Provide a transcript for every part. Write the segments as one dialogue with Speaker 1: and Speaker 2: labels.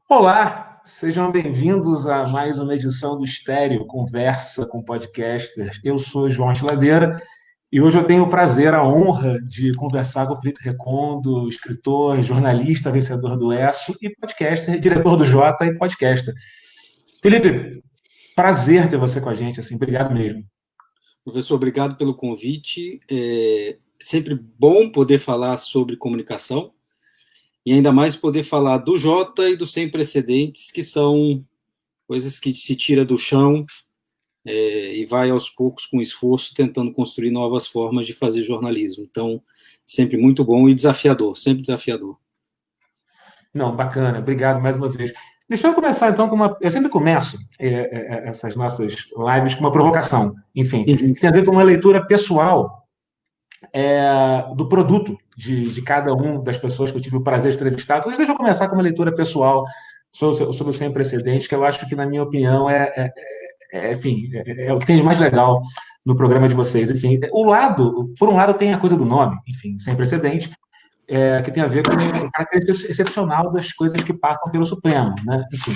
Speaker 1: Olá, sejam bem-vindos a mais uma edição do Estéreo Conversa com Podcasters. Eu sou João Ladeira e hoje eu tenho o prazer, a honra de conversar com o Felipe Recondo, escritor, jornalista, vencedor do ESSO e podcaster, diretor do Jota e podcaster. Felipe, prazer ter você com a gente, assim, obrigado mesmo.
Speaker 2: Professor, obrigado pelo convite. É sempre bom poder falar sobre comunicação e ainda mais poder falar do Jota e do Sem Precedentes, que são coisas que se tira do chão e vai aos poucos com esforço tentando construir novas formas de fazer jornalismo. Então, sempre muito bom e desafiador, sempre desafiador.
Speaker 1: Não, bacana, obrigado mais uma vez. Deixa eu começar então com uma. Eu sempre começo essas nossas lives com uma provocação, enfim,
Speaker 2: Uhum.
Speaker 1: que tem a ver com uma leitura pessoal do produto de cada um das pessoas que eu tive o prazer de entrevistar. Então, deixa eu começar com uma leitura pessoal sobre o Sem Precedentes, que eu acho que, na minha opinião, enfim, é o que tem de mais legal no programa de vocês. Enfim, por um lado, tem a coisa do nome, enfim, Sem Precedentes, que tem a ver com a característica excepcional das coisas que passam pelo Supremo, né? Enfim,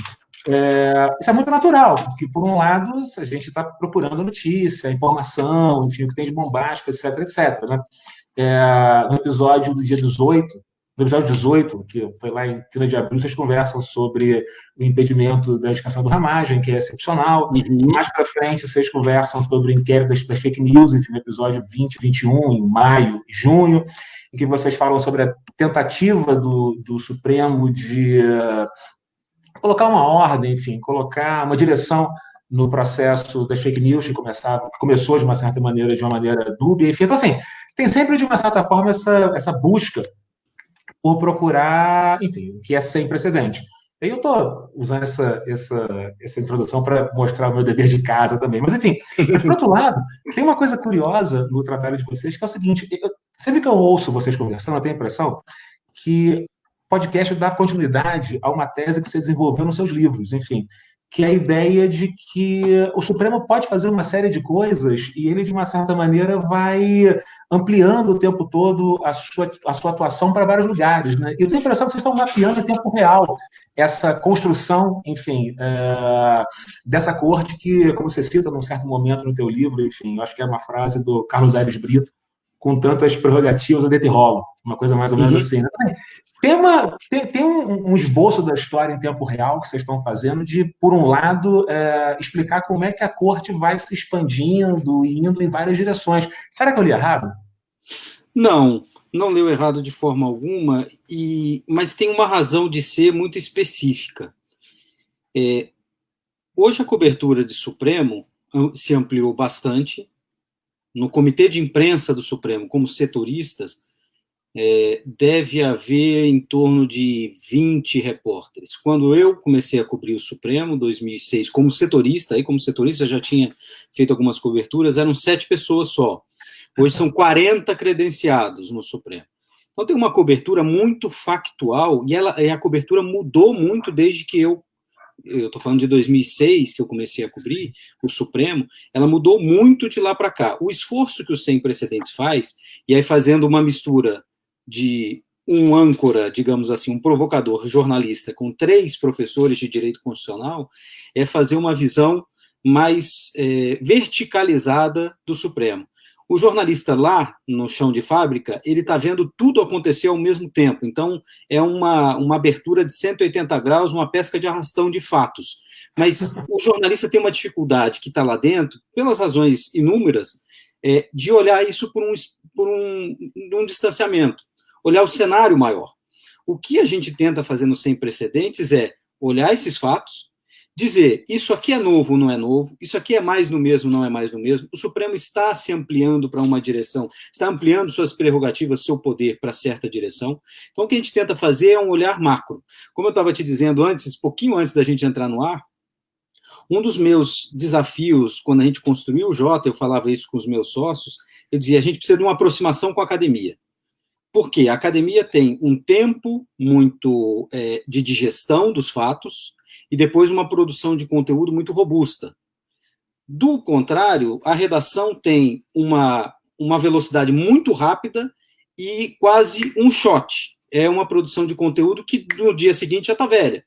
Speaker 1: isso é muito natural, porque, por um lado, a gente está procurando notícia, informação, enfim, o que tem de bombástico, etc, etc, né? No episódio do dia 18, no episódio 18, que foi lá em 30 de abril, vocês conversam sobre o impedimento da indicação do Ramagem, que é excepcional.
Speaker 2: Uhum.
Speaker 1: Mais para frente, vocês conversam sobre o inquérito das fake news, enfim, no episódio 20 e 21, em maio e junho, em que vocês falam sobre a tentativa do Supremo de colocar uma ordem, enfim, colocar uma direção no processo das fake news que começou de uma certa maneira, de uma maneira dúbia, enfim. Então, assim, tem sempre, de uma certa forma, essa busca por procurar, enfim, o que é sem precedente. E eu estou usando essa introdução para mostrar o meu dever de casa também. Mas, enfim, mas, por outro lado, tem uma coisa curiosa no trabalho de vocês, que é o seguinte, sempre que eu ouço vocês conversando, eu tenho a impressão que podcast dá continuidade a uma tese que você desenvolveu nos seus livros, enfim, que é a ideia de que o Supremo pode fazer uma série de coisas e ele, de uma certa maneira, vai ampliando o tempo todo a sua atuação para vários lugares. Né? E eu tenho a impressão que vocês estão mapeando em tempo real essa construção, enfim, dessa corte que, como você cita num certo momento no teu livro, enfim, acho que é uma frase do Carlos Aires Brito, com tantas prerrogativas, eu deito e rolo. Uma coisa mais ou menos
Speaker 2: Uhum.
Speaker 1: assim. Né? Tem um esboço da história em tempo real que vocês estão fazendo de, por um lado, explicar como é que a corte vai se expandindo e indo em várias direções. Será que eu li errado?
Speaker 2: Não, não leu errado de forma alguma, mas tem uma razão de ser muito específica. Hoje a cobertura de Supremo se ampliou bastante. No comitê de imprensa do Supremo, como setoristas, deve haver em torno de 20 repórteres. Quando eu comecei a cobrir o Supremo, em 2006, como setorista, já tinha feito algumas coberturas, eram 7 pessoas só. Hoje são 40 credenciados no Supremo. Então tem uma cobertura muito factual e a cobertura mudou muito desde que eu estou falando de 2006, que eu comecei a cobrir o Supremo, ela mudou muito de lá para cá. O esforço que o Sem Precedentes faz, e aí fazendo uma mistura de um âncora, digamos assim, um provocador jornalista com 3 professores de direito constitucional, é fazer uma visão mais verticalizada do Supremo. O jornalista lá, no chão de fábrica, ele está vendo tudo acontecer ao mesmo tempo. Então, é uma abertura de 180 graus, uma pesca de arrastão de fatos. Mas o jornalista tem uma dificuldade que está lá dentro, pelas razões inúmeras, de olhar isso por um distanciamento, olhar o cenário maior. O que a gente tenta fazer no Sem Precedentes é olhar esses fatos, dizer, isso aqui é novo, não é novo, isso aqui é mais no mesmo, não é mais no mesmo, o Supremo está se ampliando para uma direção, está ampliando suas prerrogativas, seu poder para certa direção. Então, o que a gente tenta fazer é um olhar macro. Como eu estava te dizendo antes, pouquinho antes da gente entrar no ar, um dos meus desafios, quando a gente construiu o Jota, eu falava isso com os meus sócios, eu dizia, a gente precisa de uma aproximação com a academia. Porque a academia tem um tempo muito de digestão dos fatos, e depois uma produção de conteúdo muito robusta. Do contrário, a redação tem uma velocidade muito rápida e quase um shot. É uma produção de conteúdo que no dia seguinte já está velha.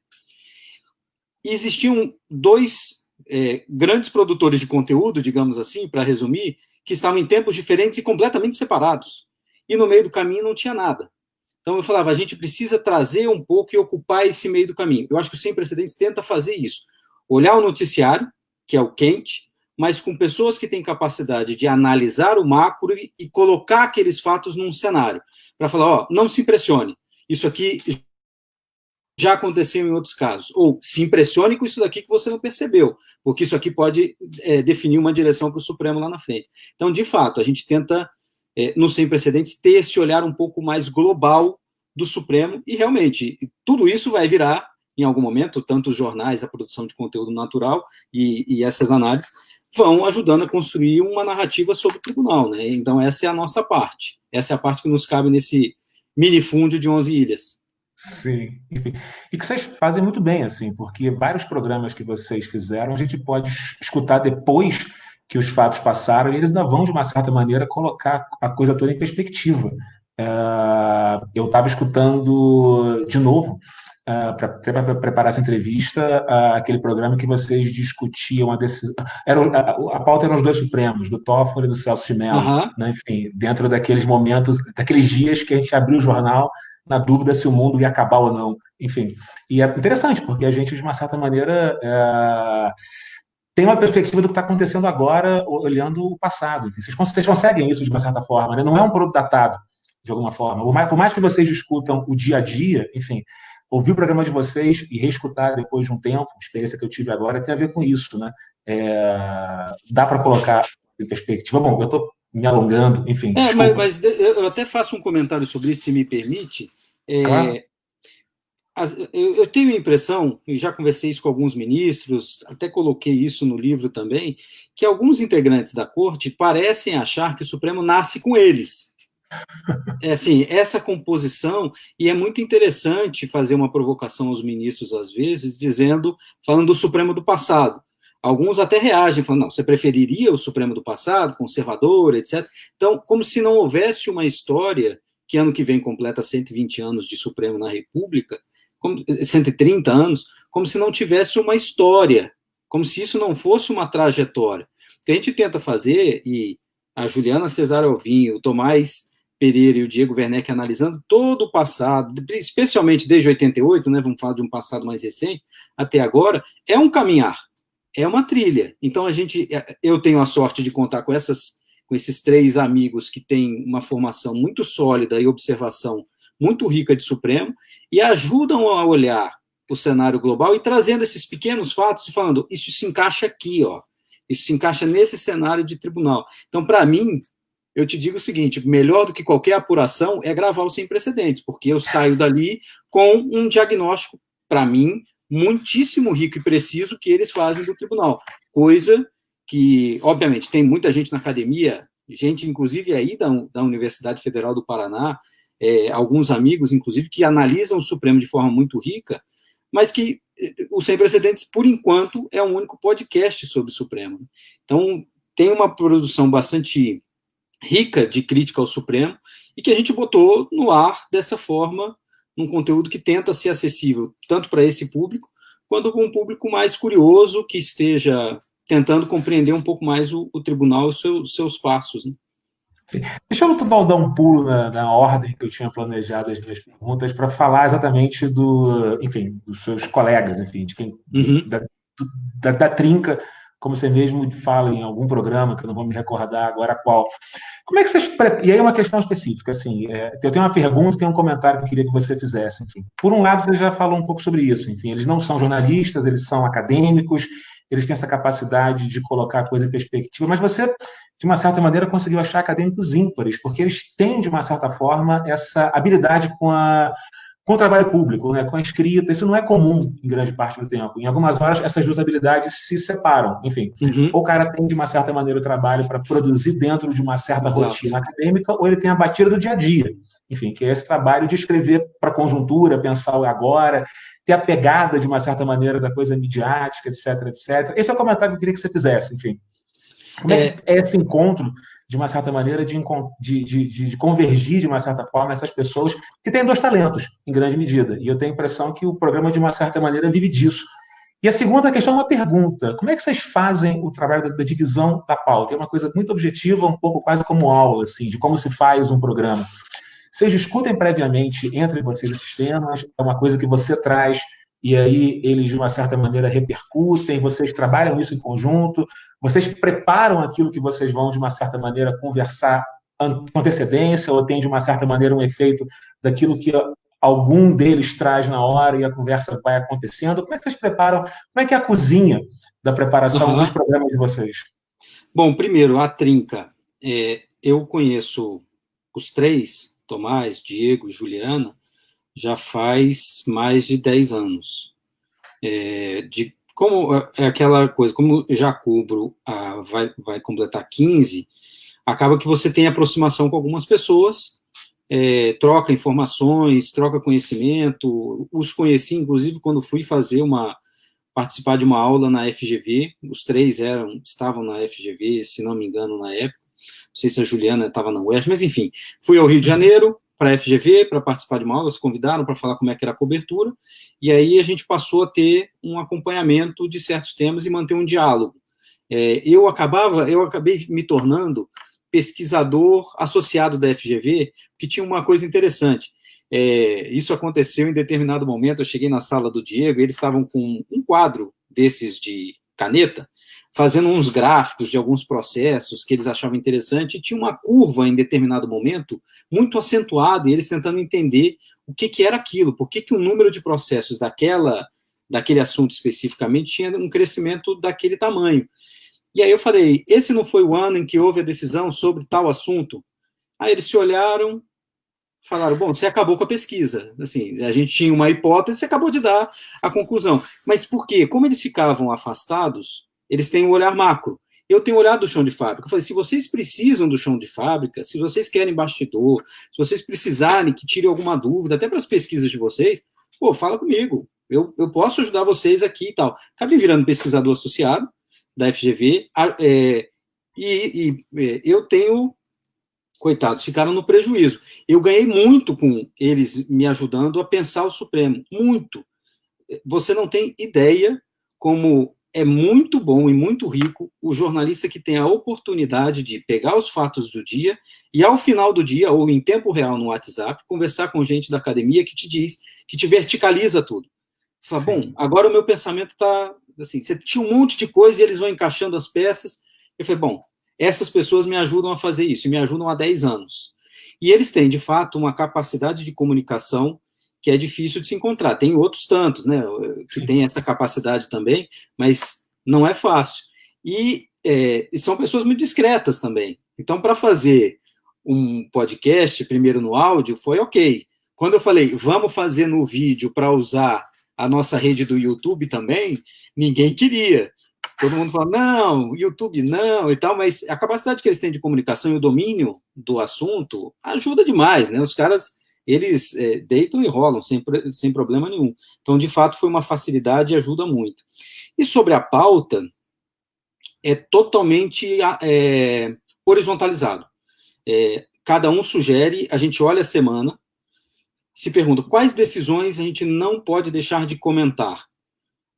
Speaker 2: existiam dois grandes produtores de conteúdo, digamos assim, para resumir, que estavam em tempos diferentes e completamente separados. E no meio do caminho não tinha nada. Então eu falava, a gente precisa trazer um pouco e ocupar esse meio do caminho. Eu acho que o Sem Precedentes tenta fazer isso. Olhar o noticiário, que é o quente, mas com pessoas que têm capacidade de analisar o macro e colocar aqueles fatos num cenário. Para falar, ó, não se impressione, isso aqui já aconteceu em outros casos. Ou se impressione com isso daqui que você não percebeu, porque isso aqui pode definir uma direção para o Supremo lá na frente. Então, de fato, a gente tenta, no Sem Precedentes, ter esse olhar um pouco mais global do Supremo, e realmente, tudo isso vai virar, em algum momento, tanto os jornais, a produção de conteúdo natural e essas análises, vão ajudando a construir uma narrativa sobre o tribunal, né? Então, essa é a nossa parte. Essa é a parte que nos cabe nesse minifúndio de 11 ilhas.
Speaker 1: Sim, enfim. E que vocês fazem muito bem, assim, porque vários programas que vocês fizeram, a gente pode escutar depois que os fatos passaram, e eles ainda vão, de uma certa maneira, colocar a coisa toda em perspectiva. Eu estava escutando de novo, para preparar essa entrevista, aquele programa que vocês discutiam a decisão. A pauta eram os dois Supremos, do Toffoli e do Celso de Mello,
Speaker 2: Aham.
Speaker 1: né? Enfim, dentro daqueles momentos, daqueles dias que a gente abriu o jornal na dúvida se o mundo ia acabar ou não. Enfim, e é interessante, porque a gente, de uma certa maneira, tem uma perspectiva do que está acontecendo agora, olhando o passado. Vocês conseguem isso de uma certa forma, né? Não é um produto datado, de alguma forma. Por mais que vocês discutam o dia a dia, enfim, ouvir o programa de vocês e reescutar depois de um tempo, a experiência que eu tive agora, tem a ver com isso, né? Dá para colocar em perspectiva. Bom, eu estou me alongando, enfim, desculpa.
Speaker 2: Mas eu até faço um comentário sobre isso, se me permite.
Speaker 1: Claro.
Speaker 2: Eu tenho a impressão, e já conversei isso com alguns ministros, até coloquei isso no livro também, que alguns integrantes da corte parecem achar que o Supremo nasce com eles. Assim, essa composição, e é muito interessante fazer uma provocação aos ministros, às vezes, falando do Supremo do passado. Alguns até reagem, falando, não, você preferiria o Supremo do passado, conservador, etc. Então, como se não houvesse uma história, que ano que vem completa 120 anos de Supremo na República, 130 anos, como se não tivesse uma história, como se isso não fosse uma trajetória. O que a gente tenta fazer, e a Juliana Cesar Alvim, o Tomás Pereira e o Diego Werneck analisando todo o passado, especialmente desde 88, né, vamos falar de um passado mais recente, até agora, é um caminhar, é uma trilha. Então, eu tenho a sorte de contar com esses três amigos que têm uma formação muito sólida e observação muito rica de Supremo, e ajudam a olhar o cenário global e trazendo esses pequenos fatos e falando, isso se encaixa aqui, ó, isso se encaixa nesse cenário de tribunal. Então, para mim, eu te digo o seguinte, melhor do que qualquer apuração é gravar o Sem Precedentes, porque eu saio dali com um diagnóstico, para mim, muitíssimo rico e preciso que eles fazem do tribunal. Coisa que, obviamente, tem muita gente na academia, gente, inclusive, aí da Universidade Federal do Paraná, alguns amigos, inclusive, que analisam o Supremo de forma muito rica, mas que o Sem Precedentes, por enquanto, é um único podcast sobre o Supremo. Então, tem uma produção bastante rica de crítica ao Supremo e que a gente botou no ar dessa forma, num conteúdo que tenta ser acessível tanto para esse público, quanto para um público mais curioso, que esteja tentando compreender um pouco mais o tribunal e os seus passos, né?
Speaker 1: Sim. Deixa eu dar um pulo na ordem que eu tinha planejado as minhas perguntas para falar exatamente enfim, dos seus colegas, enfim, de quem, da trinca, como você mesmo fala em algum programa, que eu não vou me recordar agora qual. Como é que vocês... E aí é uma questão específica, assim, eu tenho uma pergunta e tenho um comentário que eu queria que você fizesse, enfim. Por um lado, você já falou um pouco sobre isso, enfim, eles não são jornalistas, eles são acadêmicos, eles têm essa capacidade de colocar a coisa em perspectiva, mas você, de uma certa maneira, conseguiu achar acadêmicos ímpares, porque eles têm, de uma certa forma, essa habilidade com o trabalho público, né, com a escrita. Isso não é comum em grande parte do tempo. Em algumas horas, essas duas habilidades se separam. Enfim, ou o cara tem, de uma certa maneira, o trabalho para produzir dentro de uma certa rotina acadêmica, ou ele tem a batida do dia a dia. Enfim, que é esse trabalho de escrever para a conjuntura, pensar o agora, ter a pegada, de uma certa maneira, da coisa midiática, etc, etc. Esse é o comentário que eu queria que você fizesse, enfim. Como é que é esse encontro, de uma certa maneira, de convergir, de uma certa forma, essas pessoas que têm dois talentos, em grande medida. E eu tenho a impressão que o programa, de uma certa maneira, vive disso. E a segunda questão é uma pergunta. Como é que vocês fazem o trabalho da divisão da pauta? É uma coisa muito objetiva, um pouco quase como aula, assim, de como se faz um programa. Vocês discutem previamente entre vocês esses temas? É uma coisa que você traz e aí eles, de uma certa maneira, repercutem? Vocês trabalham isso em conjunto? Vocês preparam aquilo que vocês vão, de uma certa maneira, conversar com antecedência ou tem, de uma certa maneira, um efeito daquilo que algum deles traz na hora e a conversa vai acontecendo? Como é que vocês preparam? Como é que é a cozinha da preparação dos programas de vocês?
Speaker 2: Bom, primeiro, a trinca. Eu conheço os três, Tomás, Diego, Juliana, já faz mais de 10 anos. Como é aquela coisa, como eu já cubro, vai completar 15, acaba que você tem aproximação com algumas pessoas, troca informações, troca conhecimento. Os conheci, inclusive, quando fui participar de uma aula na FGV, os três estavam na FGV, se não me engano, na época. Não sei se a Juliana estava na UERJ, mas enfim, fui ao Rio de Janeiro para a FGV, para participar de uma aula, se convidaram para falar como é que era a cobertura, e aí a gente passou a ter um acompanhamento de certos temas e manter um diálogo. Eu acabei me tornando pesquisador associado da FGV, que tinha uma coisa interessante. Isso aconteceu em determinado momento, eu cheguei na sala do Diego, e eles estavam com um quadro desses de caneta, fazendo uns gráficos de alguns processos que eles achavam interessante, e tinha uma curva em determinado momento, muito acentuada, e eles tentando entender o que era aquilo, por que o número de processos daquele assunto especificamente tinha um crescimento daquele tamanho. E aí eu falei, esse não foi o ano em que houve a decisão sobre tal assunto? Aí eles se olharam, falaram, bom, você acabou com a pesquisa. Assim, a gente tinha uma hipótese, você acabou de dar a conclusão. Mas por quê? Como eles ficavam afastados, eles têm um olhar macro. Eu tenho olhado do chão de fábrica. Eu falei, se vocês precisam do chão de fábrica, se vocês querem bastidor, se vocês precisarem que tire alguma dúvida, até para as pesquisas de vocês, fala comigo. Eu posso ajudar vocês aqui e tal. Acabei virando pesquisador associado da FGV, eu tenho... Coitados, ficaram no prejuízo. Eu ganhei muito com eles me ajudando a pensar o Supremo, muito. Você não tem ideia como é muito bom e muito rico o jornalista que tem a oportunidade de pegar os fatos do dia e, ao final do dia, ou em tempo real no WhatsApp, conversar com gente da academia que te diz, que te verticaliza tudo. Você fala, bom, agora o meu pensamento está... Assim, você tinha um monte de coisa e eles vão encaixando as peças. Eu falei, bom, essas pessoas me ajudam a fazer isso, e me ajudam há 10 anos. E eles têm, de fato, uma capacidade de comunicação que é difícil de se encontrar. Tem outros tantos, né, que têm essa capacidade também, mas não é fácil. E são pessoas muito discretas também. Então, para fazer um podcast, primeiro no áudio, foi ok. Quando eu falei, vamos fazer no vídeo para usar a nossa rede do YouTube também, ninguém queria. Todo mundo fala, não, YouTube não e tal, mas a capacidade que eles têm de comunicação e o domínio do assunto ajuda demais, né? Os caras, eles deitam e rolam sem problema nenhum. Então, de fato, foi uma facilidade e ajuda muito. E sobre a pauta, é totalmente horizontalizado. Cada um sugere, a gente olha a semana, se pergunta quais decisões a gente não pode deixar de comentar.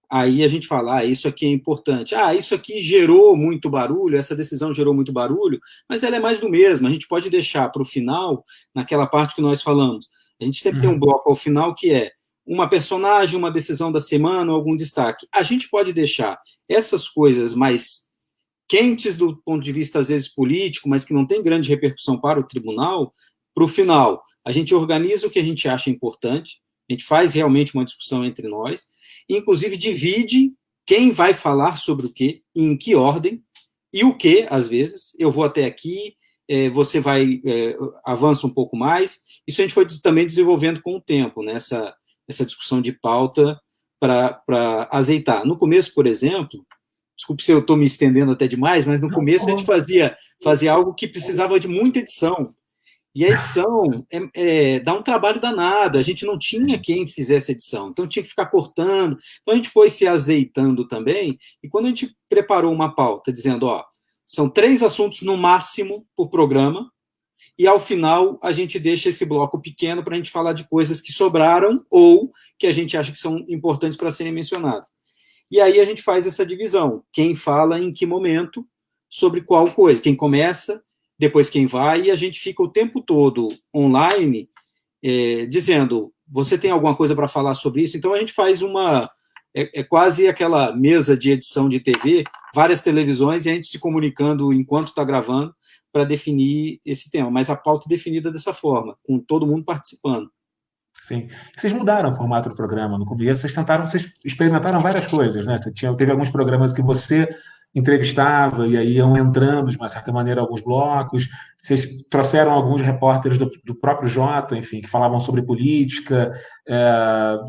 Speaker 2: Aí a gente fala, isso aqui é importante. Isso aqui gerou muito barulho, essa decisão gerou muito barulho, mas ela é mais do mesmo. A gente pode deixar para o final, naquela parte que nós falamos. A gente sempre tem um bloco ao final que é uma personagem, uma decisão da semana, algum destaque. A gente pode deixar essas coisas mais quentes do ponto de vista, às vezes, político, mas que não tem grande repercussão para o tribunal, para o final. A gente organiza o que a gente acha importante, a gente faz realmente uma discussão entre nós, inclusive divide quem vai falar sobre o quê, em que ordem, e o que, às vezes, eu vou até aqui, você vai, avança um pouco mais. Isso a gente foi também desenvolvendo com o tempo, né, essa discussão de pauta para azeitar. No começo, por exemplo, desculpe se eu estou me estendendo até demais, mas no começo a gente fazia algo que precisava de muita edição. E a edição dá um trabalho danado, a gente não tinha quem fizesse edição, então tinha que ficar cortando. Então a gente foi se azeitando também, e quando a gente preparou uma pauta dizendo, são 3 assuntos no máximo por programa, e ao final a gente deixa esse bloco pequeno para a gente falar de coisas que sobraram ou que a gente acha que são importantes para serem mencionadas. E aí a gente faz essa divisão. Quem fala em que momento, sobre qual coisa. Quem começa, depois quem vai, e a gente fica o tempo todo online dizendo, você tem alguma coisa para falar sobre isso? Então a gente faz quase aquela mesa de edição de TV, várias televisões, e a gente se comunicando enquanto está gravando para definir esse tema. Mas a pauta é definida dessa forma, com todo mundo participando.
Speaker 1: Sim. Vocês mudaram o formato do programa. No começo, vocês experimentaram várias coisas, né? Teve alguns programas que você entrevistava e aí iam entrando, de uma certa maneira, alguns blocos. Vocês trouxeram alguns repórteres do próprio Jota, enfim, que falavam sobre política.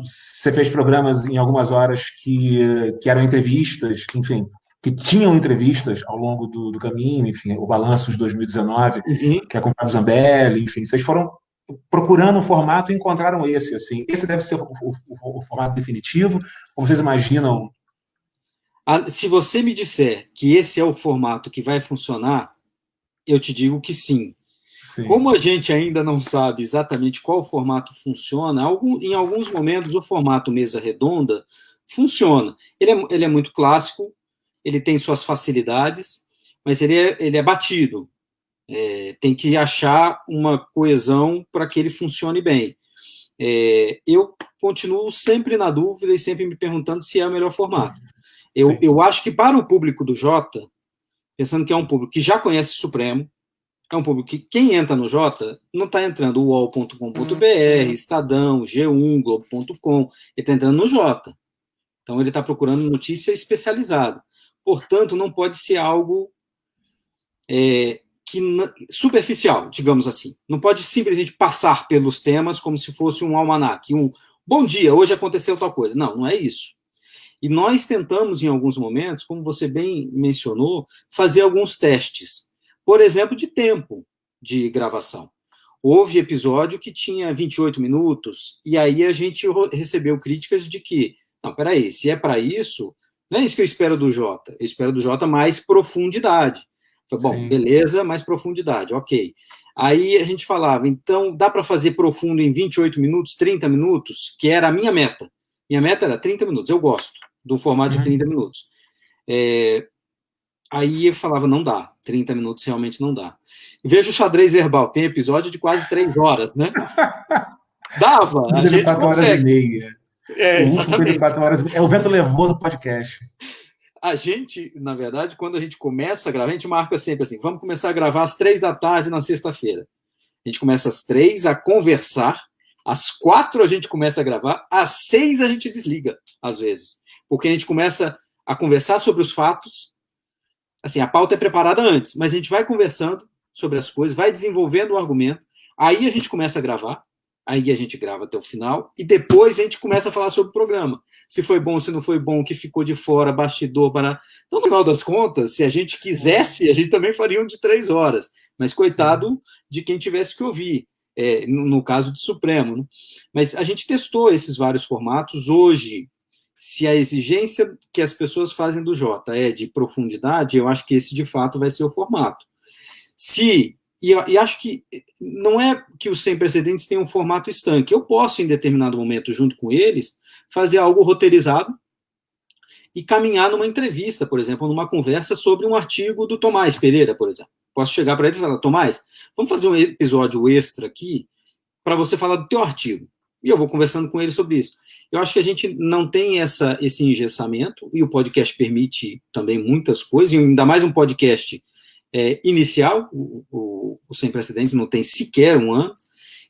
Speaker 1: Você fez programas em algumas horas que eram entrevistas, enfim, que tinham entrevistas ao longo do caminho, enfim, o Balanço de 2019, que é com o Fábio Zambelli, enfim, vocês foram procurando um formato e encontraram esse, assim. Esse deve ser o formato definitivo, ou vocês imaginam?
Speaker 2: Se você me disser que esse é o formato que vai funcionar, eu te digo que sim.
Speaker 1: Sim.
Speaker 2: Como a gente ainda não sabe exatamente qual formato funciona, em alguns momentos o formato mesa redonda funciona. Ele é muito clássico, ele tem suas facilidades, mas ele é batido. Tem que achar uma coesão para que ele funcione bem. Eu continuo sempre na dúvida e sempre me perguntando se é o melhor formato. Eu acho que para o público do Jota, pensando que é um público que já conhece Supremo, é um público que quem entra no Jota não está entrando no UOL.com.br, Estadão, G1, Globo.com, ele está entrando no Jota. Então ele está procurando notícia especializada. Portanto, não pode ser algo superficial, digamos assim. Não pode simplesmente passar pelos temas como se fosse um almanaque. Bom dia, hoje aconteceu tal coisa. Não, não é isso. E nós tentamos, em alguns momentos, como você bem mencionou, fazer alguns testes. Por exemplo, de tempo de gravação. Houve episódio que tinha 28 minutos, e aí a gente recebeu críticas de que, não, peraí, se é para isso, não é isso que eu espero do Jota. Eu espero do Jota mais profundidade. Bom, sim, beleza, mais profundidade, ok. Aí a gente falava, então dá para fazer profundo em 28 minutos, 30 minutos, que era a minha meta. Minha meta era 30 minutos, eu gosto do formato de 30 minutos. Aí eu falava, não dá, 30 minutos realmente não dá. Veja o Xadrez Verbal, tem episódio de quase 3 horas, né? Dava, a gente
Speaker 1: 4 horas e meia. O último teve 4 horas. O vento levou no podcast.
Speaker 2: A gente, na verdade, quando a gente começa a gravar, a gente marca sempre assim, vamos começar a gravar às 3 da tarde na sexta-feira. A gente começa às 3 a conversar, às 4 a gente começa a gravar, às 6 a gente desliga, às vezes. Porque a gente começa a conversar sobre os fatos, assim, a pauta é preparada antes, mas a gente vai conversando sobre as coisas, vai desenvolvendo o argumento, aí a gente começa a gravar, aí a gente grava até o final, e depois a gente começa a falar sobre o programa. Se foi bom, se não foi bom, o que ficou de fora, bastidor, para... Então, no final das contas, se a gente quisesse, a gente também faria um de 3 horas. Mas coitado de quem tivesse que ouvir, no caso de Supremo. Né? Mas a gente testou esses vários formatos. Hoje, se a exigência que as pessoas fazem do Jota é de profundidade, eu acho que esse, de fato, vai ser o formato. E acho que não é que os Sem Precedentes tenham um formato estanque. Eu posso, em determinado momento, junto com eles, fazer algo roteirizado e caminhar numa entrevista, por exemplo, numa conversa sobre um artigo do Tomás Pereira, por exemplo. Posso chegar para ele e falar, Tomás, vamos fazer um episódio extra aqui para você falar do teu artigo. E eu vou conversando com ele sobre isso. Eu acho que a gente não tem esse engessamento, e o podcast permite também muitas coisas, e ainda mais um podcast inicial, o Sem Precedentes não tem sequer um ano,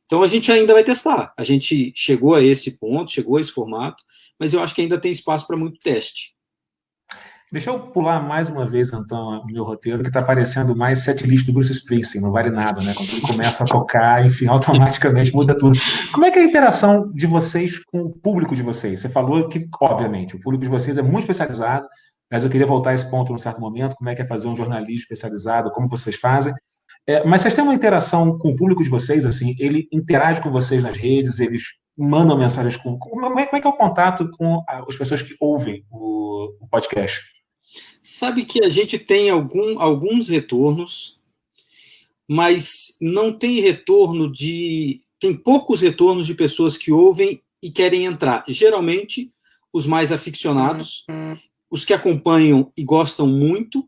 Speaker 2: então a gente ainda vai testar. A gente chegou a esse ponto, chegou a esse formato, mas eu acho que ainda tem espaço para muito teste.
Speaker 1: Deixa eu pular mais uma vez, então, o meu roteiro, que está parecendo mais setlist do Bruce Springsteen, não vale nada, né? Quando ele começa a tocar, enfim, automaticamente muda tudo. Como é que é a interação de vocês com o público de vocês? Você falou que, obviamente, o público de vocês é muito especializado, mas eu queria voltar a esse ponto num certo momento, como é que é fazer um jornalismo especializado, como vocês fazem. Mas vocês têm uma interação com o público de vocês, assim, ele interage com vocês nas redes, eles mandam mensagens como é que é o contato com as pessoas que ouvem o podcast?
Speaker 2: Sabe que a gente tem alguns retornos, mas não tem retorno tem poucos retornos de pessoas que ouvem e querem entrar. Geralmente, os mais aficionados, os que acompanham e gostam muito,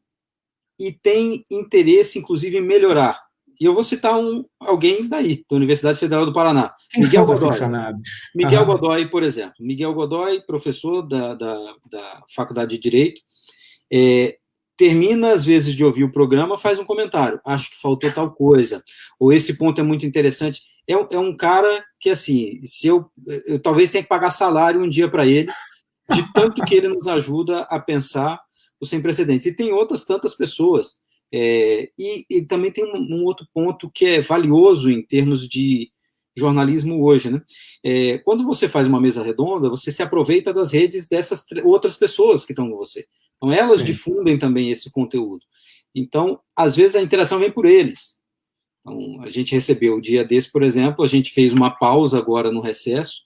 Speaker 2: e têm interesse, inclusive, em melhorar. E eu vou citar alguém daí, da Universidade Federal do Paraná.
Speaker 1: Quem são os aficionados?
Speaker 2: Miguel Godoy, por exemplo. Miguel Godoy, professor da Faculdade de Direito, termina, às vezes, de ouvir o programa, faz um comentário. Acho que faltou tal coisa. Ou esse ponto é muito interessante. É um cara que, assim, se eu talvez tenha que pagar salário um dia para ele, de tanto que ele nos ajuda a pensar o sem precedentes. E tem outras tantas pessoas. E também tem um outro ponto que é valioso em termos de jornalismo hoje, né? Quando você faz uma mesa redonda, você se aproveita das redes dessas outras pessoas que estão com você. Então, elas difundem também esse conteúdo. Então, às vezes, a interação vem por eles. Então, a gente recebeu o dia desse, por exemplo, a gente fez uma pausa agora no recesso,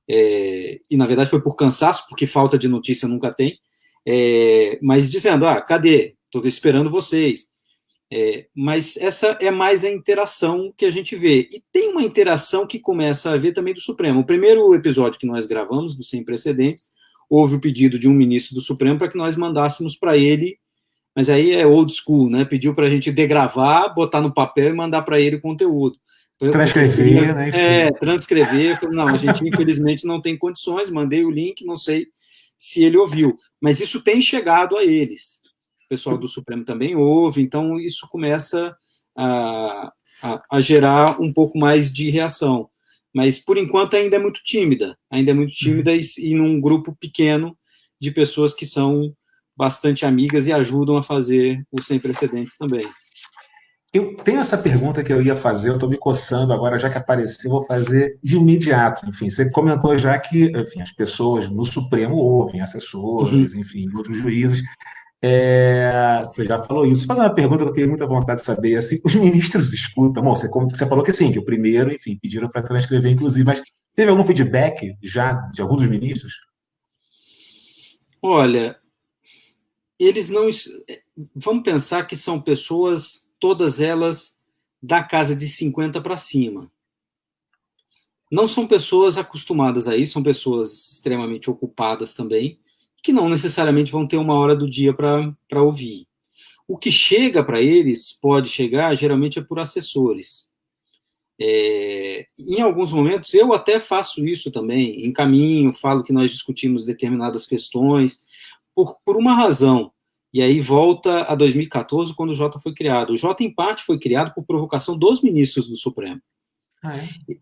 Speaker 2: e, na verdade, foi por cansaço, porque falta de notícia nunca tem, mas dizendo, cadê? Estou esperando vocês. Mas essa é mais a interação que a gente vê. E tem uma interação que começa a ver também do Supremo. O primeiro episódio que nós gravamos, do Sem Precedentes, houve o pedido de um ministro do Supremo para que nós mandássemos para ele, mas aí é old school, né? Pediu para a gente degravar, botar no papel e mandar para ele o conteúdo.
Speaker 1: Transcrever, né?
Speaker 2: Transcrever. Não, a gente infelizmente não tem condições, mandei o link, não sei se ele ouviu. Mas isso tem chegado a eles. O pessoal do Supremo também ouve, então isso começa a gerar um pouco mais de reação. Mas, por enquanto, ainda é muito tímida. E num grupo pequeno de pessoas que são bastante amigas e ajudam a fazer o Sem Precedentes também.
Speaker 1: Eu tenho essa pergunta que eu ia fazer, eu estou me coçando agora, já que apareceu, vou fazer de imediato. Enfim, você comentou já que, enfim, as pessoas no Supremo ouvem, assessores, enfim, outros juízes. Você já falou isso. Vou fazer uma pergunta que eu tenho muita vontade de saber. Assim, os ministros escutam. Bom, você falou que sim, que o primeiro, enfim, pediram para transcrever, inclusive, mas teve algum feedback já de algum dos ministros?
Speaker 2: Olha, eles não. Vamos pensar que são pessoas, todas elas, da casa de 50 para cima. Não são pessoas acostumadas a isso, são pessoas extremamente ocupadas também, que não necessariamente vão ter uma hora do dia para ouvir. O que chega para eles, pode chegar, geralmente é por assessores. Em alguns momentos, eu até faço isso também, encaminho, falo que nós discutimos determinadas questões, por uma razão. E aí volta a 2014, quando o Jota foi criado. O Jota, em parte, foi criado por provocação dos ministros do Supremo.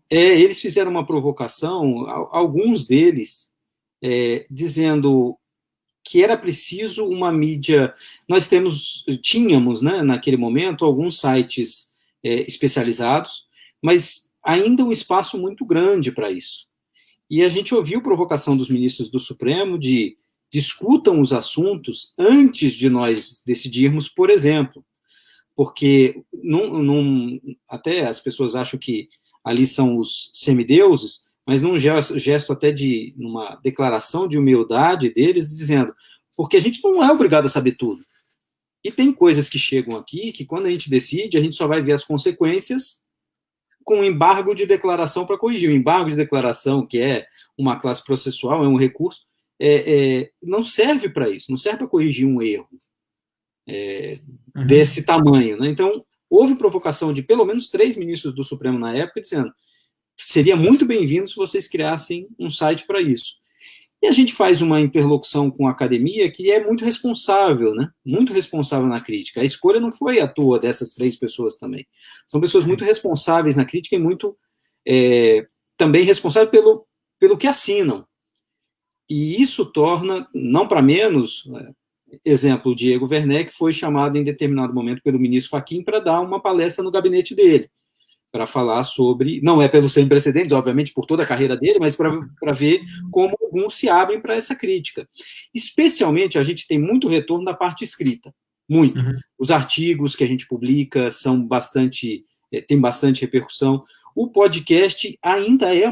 Speaker 2: Eles fizeram uma provocação, alguns deles, dizendo que era preciso uma mídia. Nós tínhamos, né, naquele momento, alguns sites especializados, mas ainda um espaço muito grande para isso. E a gente ouviu provocação dos ministros do Supremo de discutam os assuntos antes de nós decidirmos, por exemplo, porque até as pessoas acham que ali são os semideuses, mas num gesto até numa declaração de humildade deles, dizendo, porque a gente não é obrigado a saber tudo. E tem coisas que chegam aqui que, quando a gente decide, a gente só vai ver as consequências com embargo de declaração para corrigir. O embargo de declaração, que é uma classe processual, é um recurso, não serve para isso, não serve para corrigir um erro desse tamanho, né? Então, houve provocação de pelo menos 3 ministros do Supremo na época, dizendo seria muito bem-vindo se vocês criassem um site para isso. E a gente faz uma interlocução com a academia que é muito responsável, né? Muito responsável na crítica. A escolha não foi à toa dessas 3 pessoas também. São pessoas muito responsáveis na crítica e muito também responsáveis pelo que assinam. E isso torna, não para menos, exemplo, o Diego Werneck foi chamado em determinado momento pelo ministro Fachin para dar uma palestra no gabinete dele, para falar sobre, não é pelo sem precedentes, obviamente, por toda a carreira dele, mas para ver como alguns se abrem para essa crítica. Especialmente, a gente tem muito retorno da parte escrita, muito. Os artigos que a gente publica são tem bastante repercussão. O podcast ainda é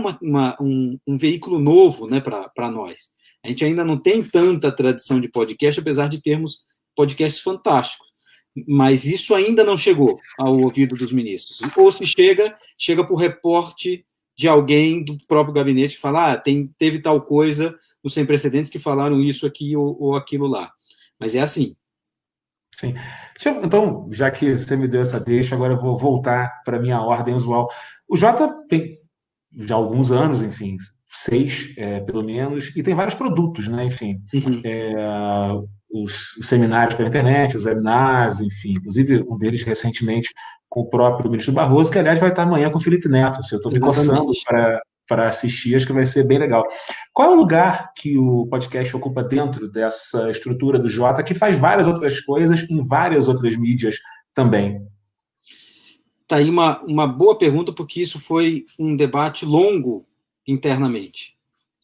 Speaker 2: um veículo novo, né, para nós. A gente ainda não tem tanta tradição de podcast, apesar de termos podcasts fantásticos. Mas isso ainda não chegou ao ouvido dos ministros. Ou se chega por reporte de alguém do próprio gabinete que fala, teve tal coisa no Sem Precedentes que falaram isso aqui ou aquilo lá. Mas é assim.
Speaker 1: Sim. Então, já que você me deu essa deixa, agora eu vou voltar para a minha ordem usual. O Jota tem já alguns anos, enfim, 6, pelo menos, e tem vários produtos, né? Enfim,
Speaker 2: Uhum.
Speaker 1: os seminários pela internet, os webinars, enfim, inclusive um deles recentemente com o próprio ministro Barroso, que aliás vai estar amanhã com o Felipe Neto. Eu estou me coçando
Speaker 2: Exatamente.
Speaker 1: para assistir, acho que vai ser bem legal. Qual é o lugar que o podcast ocupa dentro dessa estrutura do Jota, que faz várias outras coisas em várias outras mídias também?
Speaker 2: Tá aí uma boa pergunta, porque isso foi um debate longo internamente.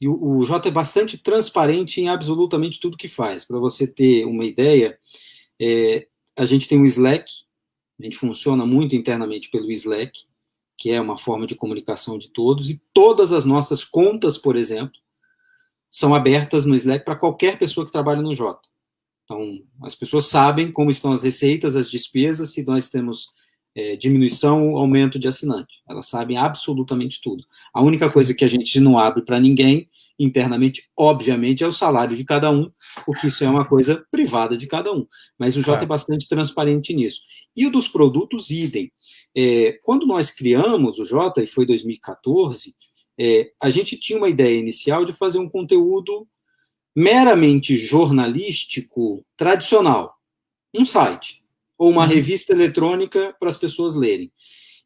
Speaker 2: E o Jota é bastante transparente em absolutamente tudo que faz. Para você ter uma ideia, a gente tem o Slack, a gente funciona muito internamente pelo Slack, que é uma forma de comunicação de todos, e todas as nossas contas, por exemplo, são abertas no Slack para qualquer pessoa que trabalha no Jota. Então, as pessoas sabem como estão as receitas, as despesas, se nós temos diminuição ou aumento de assinante. Elas sabem absolutamente tudo. A única coisa que a gente não abre para ninguém, internamente, obviamente, é o salário de cada um, porque isso é uma coisa privada de cada um. Mas o Jota é bastante transparente nisso. E o dos produtos, idem. Quando nós criamos o Jota, e foi 2014, a gente tinha uma ideia inicial de fazer um conteúdo meramente jornalístico tradicional. Um site ou uma revista eletrônica para as pessoas lerem.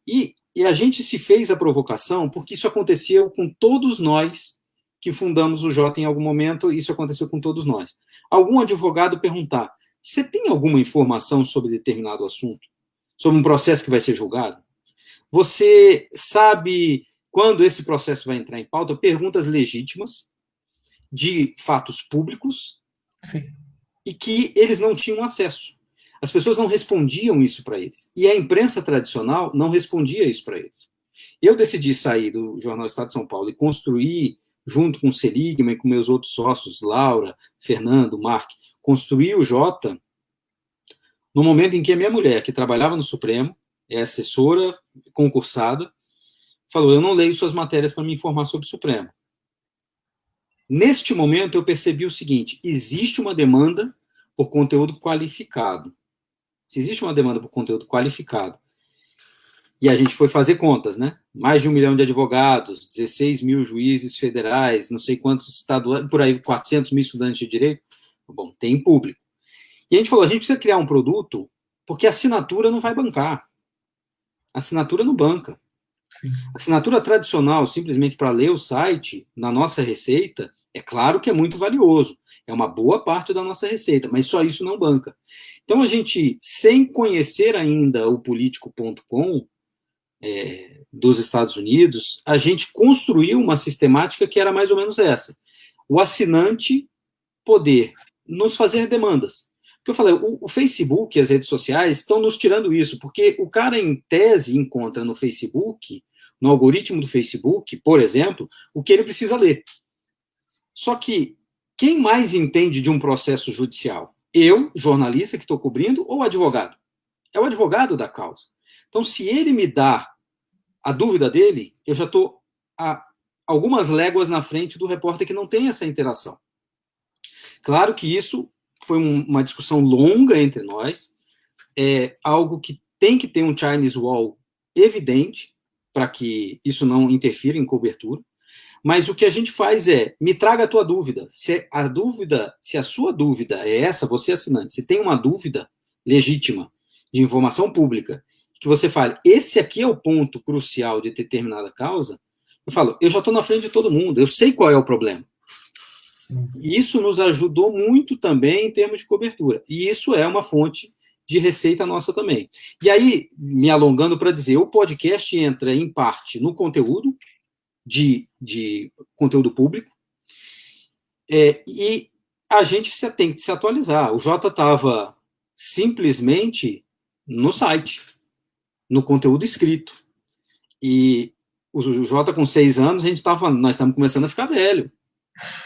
Speaker 2: E a gente se fez a provocação porque isso aconteceu com todos nós que fundamos o Jota em algum momento, isso aconteceu com todos nós. Algum advogado perguntar, você tem alguma informação sobre determinado assunto? Sobre um processo que vai ser julgado? Você sabe quando esse processo vai entrar em pauta? Perguntas legítimas, de fatos públicos,
Speaker 1: Sim.
Speaker 2: E que eles não tinham acesso. As pessoas não respondiam isso para eles. E a imprensa tradicional não respondia isso para eles. Eu decidi sair do Jornal Estado de São Paulo e construir, junto com o Seligman e com meus outros sócios, Laura, Fernando, Mark, construir o Jota no momento em que a minha mulher, que trabalhava no Supremo, é assessora concursada, falou, eu não leio suas matérias para me informar sobre o Supremo. Neste momento, eu percebi o seguinte, existe uma demanda por conteúdo qualificado. Se existe uma demanda por conteúdo qualificado, e a gente foi fazer contas, né? Mais de 1 milhão de advogados, 16 mil juízes federais, não sei quantos estaduais, por aí 400 mil estudantes de direito, bom, tem público. E a gente falou, a gente precisa criar um produto, porque a assinatura não vai bancar. A assinatura não banca.
Speaker 1: Sim.
Speaker 2: A assinatura tradicional, simplesmente para ler o site, na nossa receita, é claro que é muito valioso. É uma boa parte da nossa receita, mas só isso não banca. Então, a gente, sem conhecer ainda o político.com dos Estados Unidos, a gente construiu uma sistemática que era mais ou menos essa. O assinante poder nos fazer demandas. Porque eu falei, o Facebook e as redes sociais estão nos tirando isso, porque o cara, em tese, encontra no Facebook, no algoritmo do Facebook, por exemplo, o que ele precisa ler. Só que quem mais entende de um processo judicial? Eu, jornalista que estou cobrindo, ou o advogado? É o advogado da causa. Então, se ele me dá a dúvida dele, eu já estou a algumas léguas na frente do repórter que não tem essa interação. Claro que isso foi uma discussão longa entre nós, é algo que tem que ter um Chinese Wall evidente, para que isso não interfira em cobertura, mas o que a gente faz é, me traga a tua dúvida. Se a sua dúvida é essa, você assinante, se tem uma dúvida legítima de informação pública, que você fale, esse aqui é o ponto crucial de determinada causa, eu falo, eu já estou na frente de todo mundo, eu sei qual é o problema. E isso nos ajudou muito também em termos de cobertura. E isso é uma fonte de receita nossa também. E aí, me alongando para dizer, o podcast entra em parte no conteúdo, de conteúdo público, e a gente tem que se atualizar. O Jota estava simplesmente no site, no conteúdo escrito. E o Jota com 6 anos, nós estamos começando a ficar velho.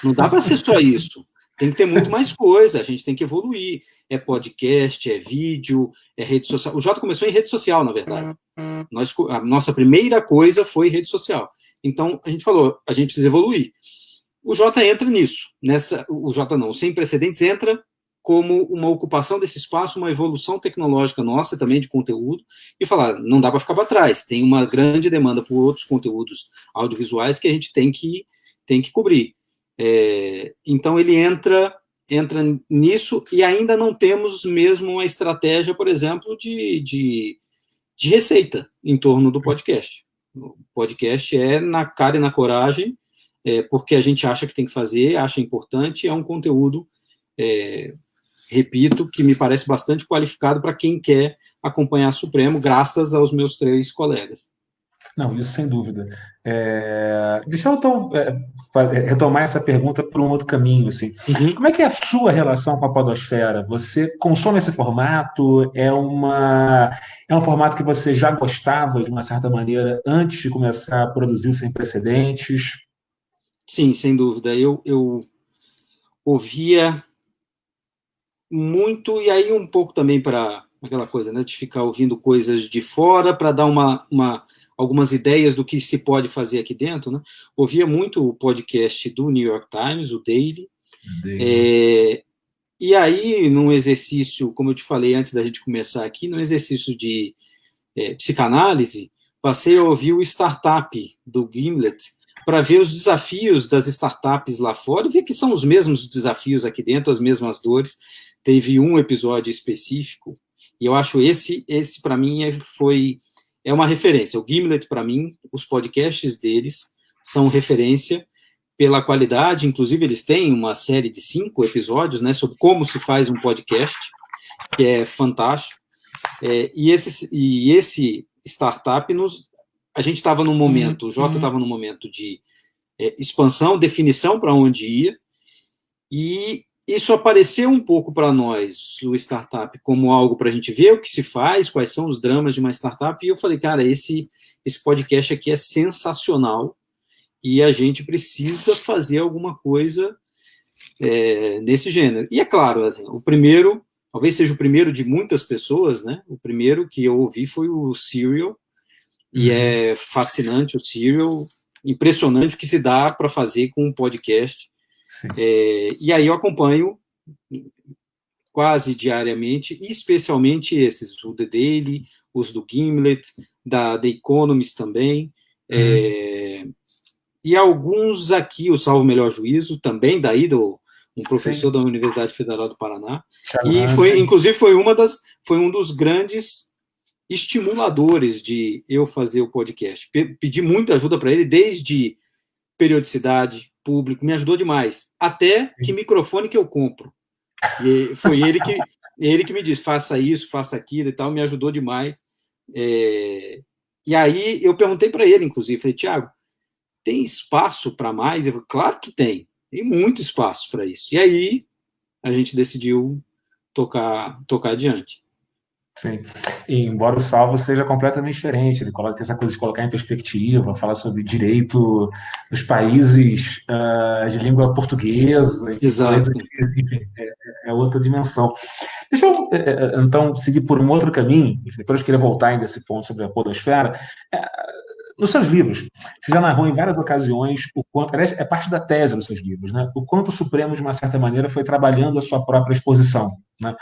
Speaker 2: Não dá para ser só isso. Tem que ter muito mais coisa, a gente tem que evoluir. É podcast, é vídeo, é rede social. O Jota começou em rede social, na verdade. A nossa primeira coisa foi rede social. Então, a gente falou, a gente precisa evoluir. o Jota entra nisso, o Jota não, o Sem Precedentes entra como uma ocupação desse espaço, uma evolução tecnológica nossa também de conteúdo, e falar, não dá para ficar para trás, tem uma grande demanda por outros conteúdos audiovisuais que a gente tem que cobrir. Então ele entra nisso, e ainda não temos mesmo uma estratégia, por exemplo, de receita em torno do podcast. O podcast é na cara e na coragem, porque a gente acha que tem que fazer, acha importante, é um conteúdo, repito, que me parece bastante qualificado para quem quer acompanhar Supremo, graças aos meus 3 colegas.
Speaker 1: Não, isso sem dúvida. Deixa eu então retomar essa pergunta por um outro caminho, assim.
Speaker 2: Uhum.
Speaker 1: Como é que é a sua relação com a podosfera? Você consome esse formato? É um formato que você já gostava, de uma certa maneira, antes de começar a produzir o Sem Precedentes?
Speaker 2: Sim, sem dúvida. Eu ouvia muito, e aí um pouco também para aquela coisa, né, de ficar ouvindo coisas de fora para dar algumas ideias do que se pode fazer aqui dentro, né? Ouvia muito o podcast do New York Times, o Daily. E aí, num exercício, como eu te falei antes da gente começar aqui, num exercício de psicanálise, passei a ouvir o Startup do Gimlet para ver os desafios das startups lá fora e ver que são os mesmos desafios aqui dentro, as mesmas dores. Teve um episódio específico, e eu acho esse para mim, é uma referência. O Gimlet, para mim, os podcasts deles são referência pela qualidade, inclusive eles têm uma série de 5 episódios, né, sobre como se faz um podcast, que é fantástico. E esse startup, a gente estava num momento, o Jota estava num momento de expansão, definição para onde ia, e isso apareceu um pouco para nós, o startup, como algo para a gente ver o que se faz, quais são os dramas de uma startup, e eu falei, cara, esse podcast aqui é sensacional, e a gente precisa fazer alguma coisa nesse gênero. E é claro, assim, o primeiro, talvez seja o primeiro de muitas pessoas, né? O primeiro que eu ouvi foi o Serial, e é fascinante o Serial, impressionante o que se dá para fazer com um podcast. E aí eu acompanho quase diariamente, especialmente esses, o The Daily, os do Gimlet, da The Economist também, e alguns aqui, o Salvo Melhor Juízo, também daí, um professor da Universidade Federal do Paraná, e inclusive foi um dos grandes estimuladores de eu fazer o podcast. Pedi muita ajuda para ele, desde periodicidade, público, me ajudou demais, até que microfone que eu compro. E foi ele que me disse, faça isso, faça aquilo e tal, me ajudou demais. E aí eu perguntei para ele, inclusive, falei, Thiago, tem espaço para mais? Eu falei, claro que tem muito espaço para isso. E aí a gente decidiu tocar adiante.
Speaker 1: Sim, e embora o Salvo seja completamente diferente, ele tem essa coisa de colocar em perspectiva, falar sobre direito dos países de língua portuguesa,
Speaker 2: Exato.
Speaker 1: Enfim, é outra dimensão. Deixa eu, então, seguir por um outro caminho, e depois eu queria voltar ainda a esse ponto sobre a podosfera. Nos seus livros, você já narrou em várias ocasiões o quanto, aliás, é parte da tese dos seus livros, né? O quanto o Supremo, de uma certa maneira, foi trabalhando a sua própria exposição, né?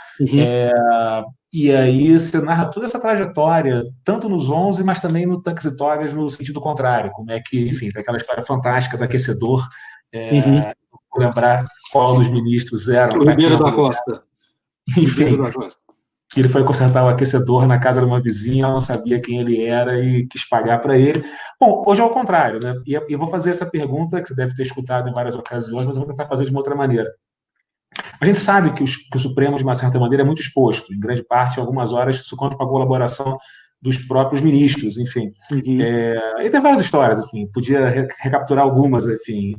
Speaker 1: E aí você narra toda essa trajetória, tanto nos 11, mas também no Tanques e Togas, no sentido contrário, como é que, enfim, tem aquela história fantástica do aquecedor, vou lembrar qual dos ministros era.
Speaker 2: O Ribeiro da Costa.
Speaker 1: Enfim, que ele foi consertar o aquecedor na casa de uma vizinha, ela não sabia quem ele era e quis pagar para ele. Bom, hoje é o contrário, né? E eu vou fazer essa pergunta, que você deve ter escutado em várias ocasiões, mas eu vou tentar fazer de uma outra maneira. A gente sabe que o Supremo, de uma certa maneira, é muito exposto, em grande parte, algumas horas, isso conta com a colaboração dos próprios ministros, enfim. E tem várias histórias, enfim, podia recapturar algumas, enfim.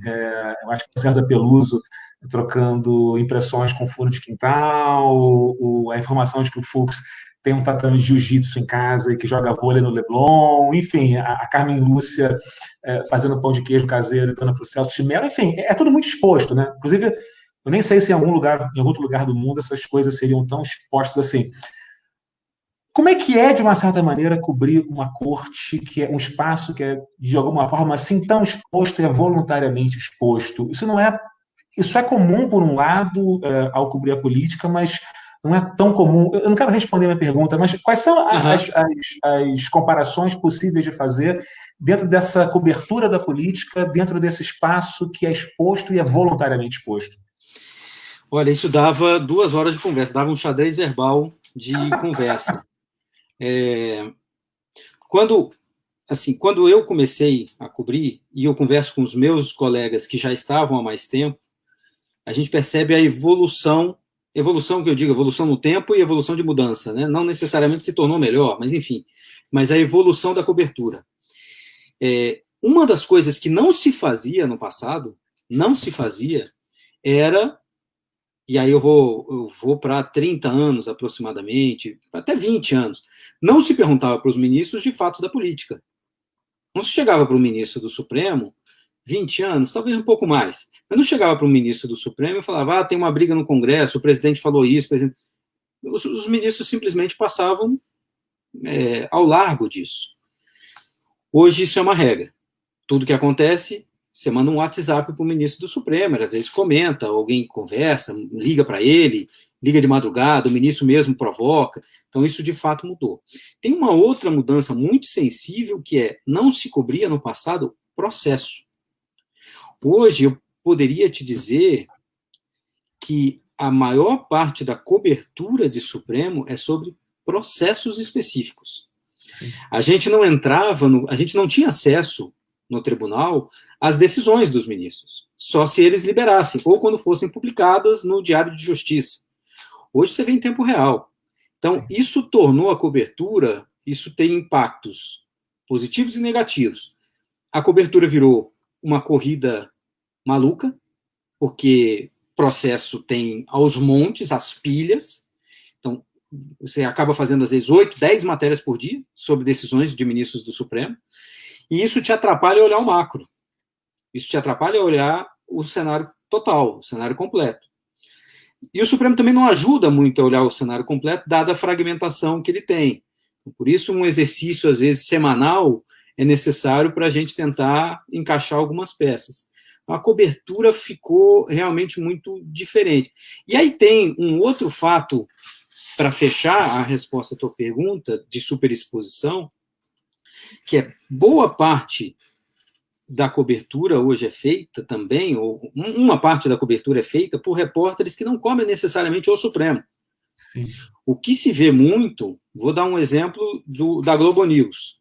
Speaker 1: Eu acho que o César Peluso trocando impressões com furo de quintal, a informação de que o Fux tem um tatame de jiu-jitsu em casa e que joga vôlei no Leblon, enfim, a Carmen Lúcia fazendo pão de queijo caseiro e dando para o Celso de Mello, enfim, é tudo muito exposto, né? Inclusive, eu nem sei se em algum outro lugar do mundo essas coisas seriam tão expostas assim. como é que é, de uma certa maneira, cobrir uma corte, que é um espaço que é, de alguma forma, assim, tão exposto e é voluntariamente exposto? Isso é comum, por um lado, ao cobrir a política, mas não é tão comum. Eu não quero responder a minha pergunta, mas quais são
Speaker 2: Aham.
Speaker 1: as comparações possíveis de fazer dentro dessa cobertura da política, dentro desse espaço que é exposto e é voluntariamente exposto?
Speaker 2: Olha, isso dava 2 horas de conversa, dava um xadrez verbal de conversa. É, quando, quando eu comecei a cobrir, e eu converso com os meus colegas que já estavam há mais tempo, a gente percebe a evolução que eu digo, evolução no tempo e evolução de mudança, né? Não necessariamente se tornou melhor, mas enfim, mas a evolução da cobertura. Uma das coisas que não se fazia no passado, não se fazia, era, e aí eu vou para 30 anos aproximadamente, até 20 anos, não se perguntava para os ministros de fatos da política. Não se chegava para o ministro do Supremo, 20 anos, talvez um pouco mais, mas não chegava para o ministro do Supremo e falava, tem uma briga no Congresso, o presidente falou isso, o presidente... Os ministros simplesmente passavam ao largo disso. Hoje isso é uma regra. Tudo que acontece, você manda um WhatsApp para o ministro do Supremo, ele às vezes comenta, alguém conversa, liga para ele, liga de madrugada, o ministro mesmo provoca. Então, isso de fato mudou. Tem uma outra mudança muito sensível, que não se cobria no passado processo. Hoje, eu poderia te dizer que a maior parte da cobertura de Supremo é sobre processos específicos. Sim. A gente não tinha acesso no tribunal às decisões dos ministros, só se eles liberassem, ou quando fossem publicadas no Diário de Justiça. Hoje você vê em tempo real. Então, isso tornou a cobertura, isso tem impactos positivos e negativos. A cobertura virou uma corrida maluca, porque processo tem aos montes, as pilhas. Então, você acaba fazendo, às vezes, 8, 10 matérias por dia sobre decisões de ministros do Supremo, e isso te atrapalha a olhar o macro. Isso te atrapalha a olhar o cenário total, o cenário completo. E o Supremo também não ajuda muito a olhar o cenário completo, dada a fragmentação que ele tem. Por isso, um exercício, às vezes, semanal é necessário para a gente tentar encaixar algumas peças. A cobertura ficou realmente muito diferente. E aí tem um outro fato, para fechar a resposta à tua pergunta, de superexposição, que é boa parte da cobertura hoje é feita também, ou uma parte da cobertura é feita por repórteres que não cobrem necessariamente o Supremo. Sim. O que se vê muito, vou dar um exemplo da Globo News.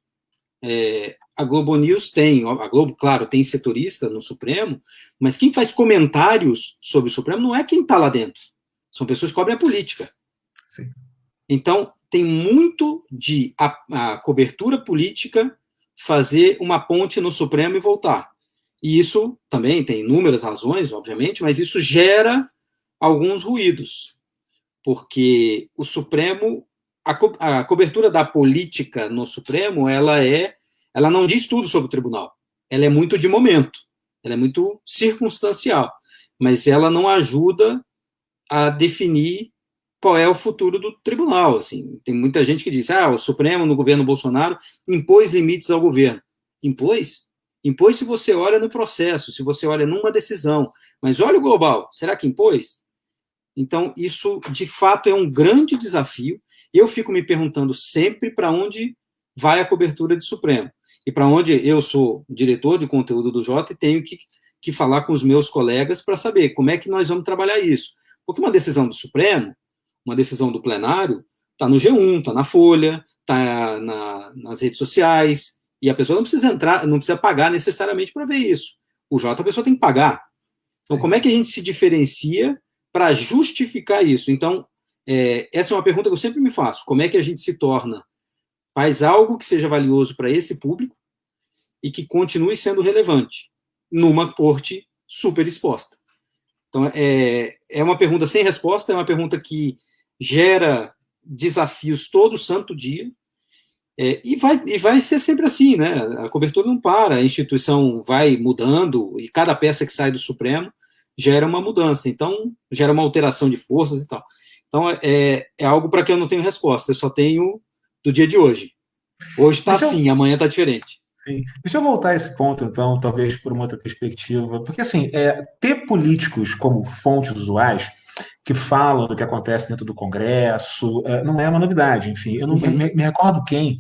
Speaker 2: A Globo News a Globo, claro, tem setorista no Supremo, mas quem faz comentários sobre o Supremo não é quem está lá dentro. São pessoas que cobrem a política. Sim. Então, tem muito de a cobertura política fazer uma ponte no Supremo e voltar. E isso também tem inúmeras razões, obviamente, mas isso gera alguns ruídos, porque o Supremo, a cobertura da política no Supremo, ela não diz tudo sobre o tribunal. Ela é muito de momento, ela é muito circunstancial, mas ela não ajuda a definir qual é o futuro do tribunal. Assim, tem muita gente que diz, o Supremo, no governo Bolsonaro, impôs limites ao governo. Impôs? Impôs se você olha no processo, se você olha numa decisão. Mas olha o global, será que impôs? Então, isso, de fato, é um grande desafio. Eu fico me perguntando sempre para onde vai a cobertura de Supremo. E para onde eu sou diretor de conteúdo do Jota e tenho que falar com os meus colegas para saber como é que nós vamos trabalhar isso. Porque uma decisão do Supremo, uma decisão do plenário, está no G1, está na Folha, está nas redes sociais, e a pessoa não precisa entrar, não precisa pagar necessariamente para ver isso. O Jota, a pessoa tem que pagar. Então, Sim. Como é que a gente se diferencia para justificar isso? Então, essa é uma pergunta que eu sempre me faço. Como é que a gente se faz algo que seja valioso para esse público e que continue sendo relevante numa corte super exposta? Então, é uma pergunta sem resposta, é uma pergunta que gera desafios todo santo dia, e vai ser sempre assim, né? A cobertura não para, a instituição vai mudando, e cada peça que sai do Supremo gera uma mudança, então gera uma alteração de forças e tal. Então, é algo para que eu não tenho resposta, eu só tenho do dia de hoje. Hoje está
Speaker 1: Deixa eu,
Speaker 2: assim, amanhã está diferente.
Speaker 1: sim. Deixa eu voltar a esse ponto, então, talvez por uma outra perspectiva, porque, assim, ter políticos como fontes usuais que falam do que acontece dentro do Congresso não é uma novidade, enfim. Eu não
Speaker 2: Uhum,
Speaker 1: me recordo quem,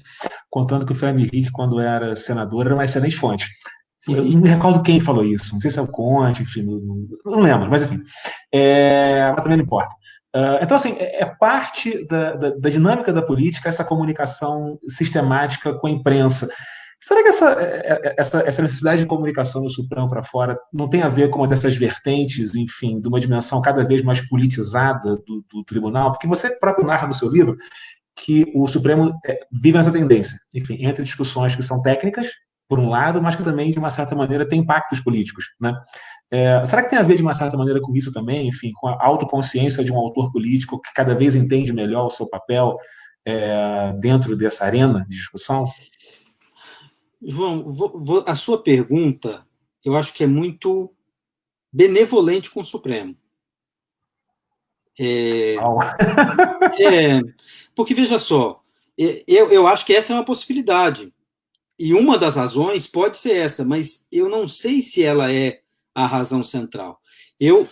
Speaker 1: contando que o Fernando Henrique, quando era senador, era uma excelente fonte. Eu não
Speaker 2: uhum.
Speaker 1: me recordo quem falou isso, não sei se é o Conte, enfim, não lembro, mas enfim. Mas também não importa. Então, assim, é parte da dinâmica da política essa comunicação sistemática com a imprensa. Será que essa necessidade de comunicação do Supremo para fora não tem a ver com uma dessas vertentes, enfim, de uma dimensão cada vez mais politizada do tribunal? Porque você próprio narra no seu livro que o Supremo vive nessa tendência, enfim, entre discussões que são técnicas, por um lado, mas que também, de uma certa maneira, têm impactos políticos, né? Será que tem a ver, de uma certa maneira, com isso também, enfim, com a autoconsciência de um autor político que cada vez entende melhor o seu papel dentro dessa arena de discussão?
Speaker 2: João, a sua pergunta, eu acho que é muito benevolente com o Supremo.
Speaker 1: Uau.
Speaker 2: É, porque, veja só, eu acho que essa é uma possibilidade. E uma das razões pode ser essa, mas eu não sei se ela é a razão central. Eu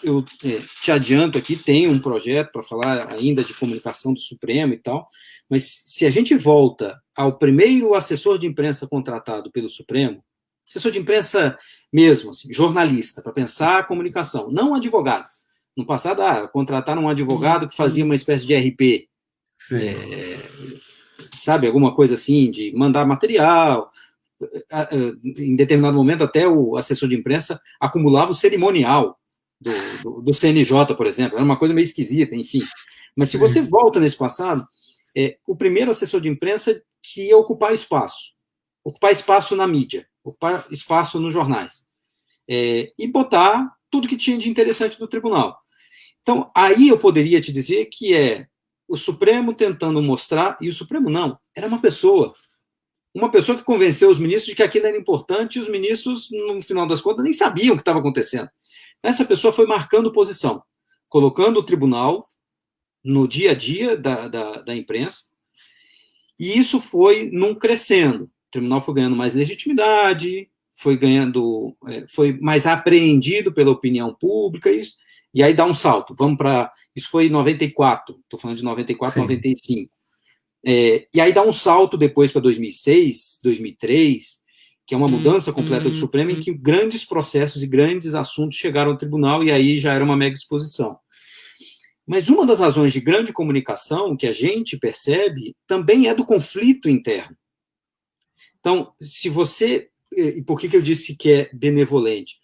Speaker 2: te adianto aqui, tem um projeto para falar ainda de comunicação do Supremo e tal, mas se a gente volta ao primeiro assessor de imprensa contratado pelo Supremo, assessor de imprensa mesmo, assim, jornalista, para pensar a comunicação, não advogado. No passado, contrataram um advogado que fazia uma espécie de RP,
Speaker 1: Sim.
Speaker 2: sabe, alguma coisa assim, de mandar material. Em determinado momento, até o assessor de imprensa acumulava o cerimonial do CNJ, por exemplo. Era uma coisa meio esquisita, enfim. Mas se você
Speaker 1: Sim.
Speaker 2: volta nesse passado, o primeiro assessor de imprensa que ia ocupar espaço na mídia, ocupar espaço nos jornais, e botar tudo que tinha de interessante do tribunal. Então, aí eu poderia te dizer que o Supremo tentando mostrar, e o Supremo não, era uma pessoa que convenceu os ministros de que aquilo era importante e os ministros, no final das contas, nem sabiam o que estava acontecendo. Essa pessoa foi marcando posição, colocando o tribunal no dia a dia da imprensa, e isso foi num crescendo. O tribunal foi ganhando mais legitimidade, foi mais apreendido pela opinião pública, e aí dá um salto. Isso foi em 94, estou falando de 94,
Speaker 1: Sim.
Speaker 2: 95. E aí dá um salto depois para 2006, 2003, que é uma mudança completa do Supremo, em que grandes processos e grandes assuntos chegaram ao tribunal, e aí já era uma mega exposição. Mas uma das razões de grande comunicação que a gente percebe também é do conflito interno. Então, se você... E por que eu disse que é benevolente?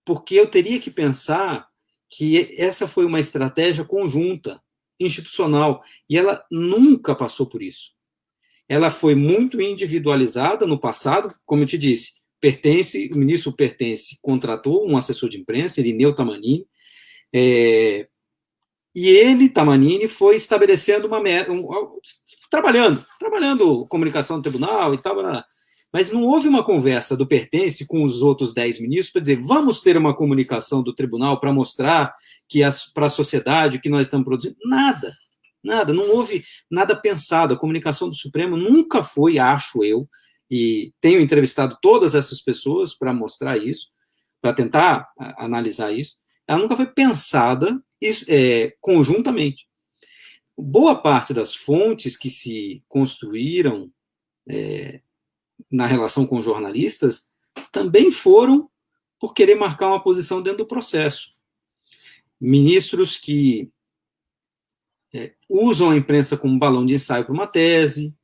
Speaker 2: Porque eu teria que pensar que essa foi uma estratégia conjunta, institucional, e ela nunca passou por isso. Ela foi muito individualizada no passado, como eu te disse, o ministro contratou um assessor de imprensa, Irineu Tamanini, e ele, Tamanini, foi estabelecendo trabalhando comunicação do tribunal e tal, mas não houve uma conversa do Pertence com os outros 10 ministros para dizer, vamos ter uma comunicação do tribunal para mostrar para a sociedade o que nós estamos produzindo. Nada, não houve nada pensado. A comunicação do Supremo nunca foi, acho eu, e tenho entrevistado todas essas pessoas para mostrar isso, para tentar analisar isso, ela nunca foi pensada conjuntamente. Boa parte das fontes que se construíram na relação com jornalistas também foram por querer marcar uma posição dentro do processo. Ministros que usam a imprensa como balão de ensaio para uma tese,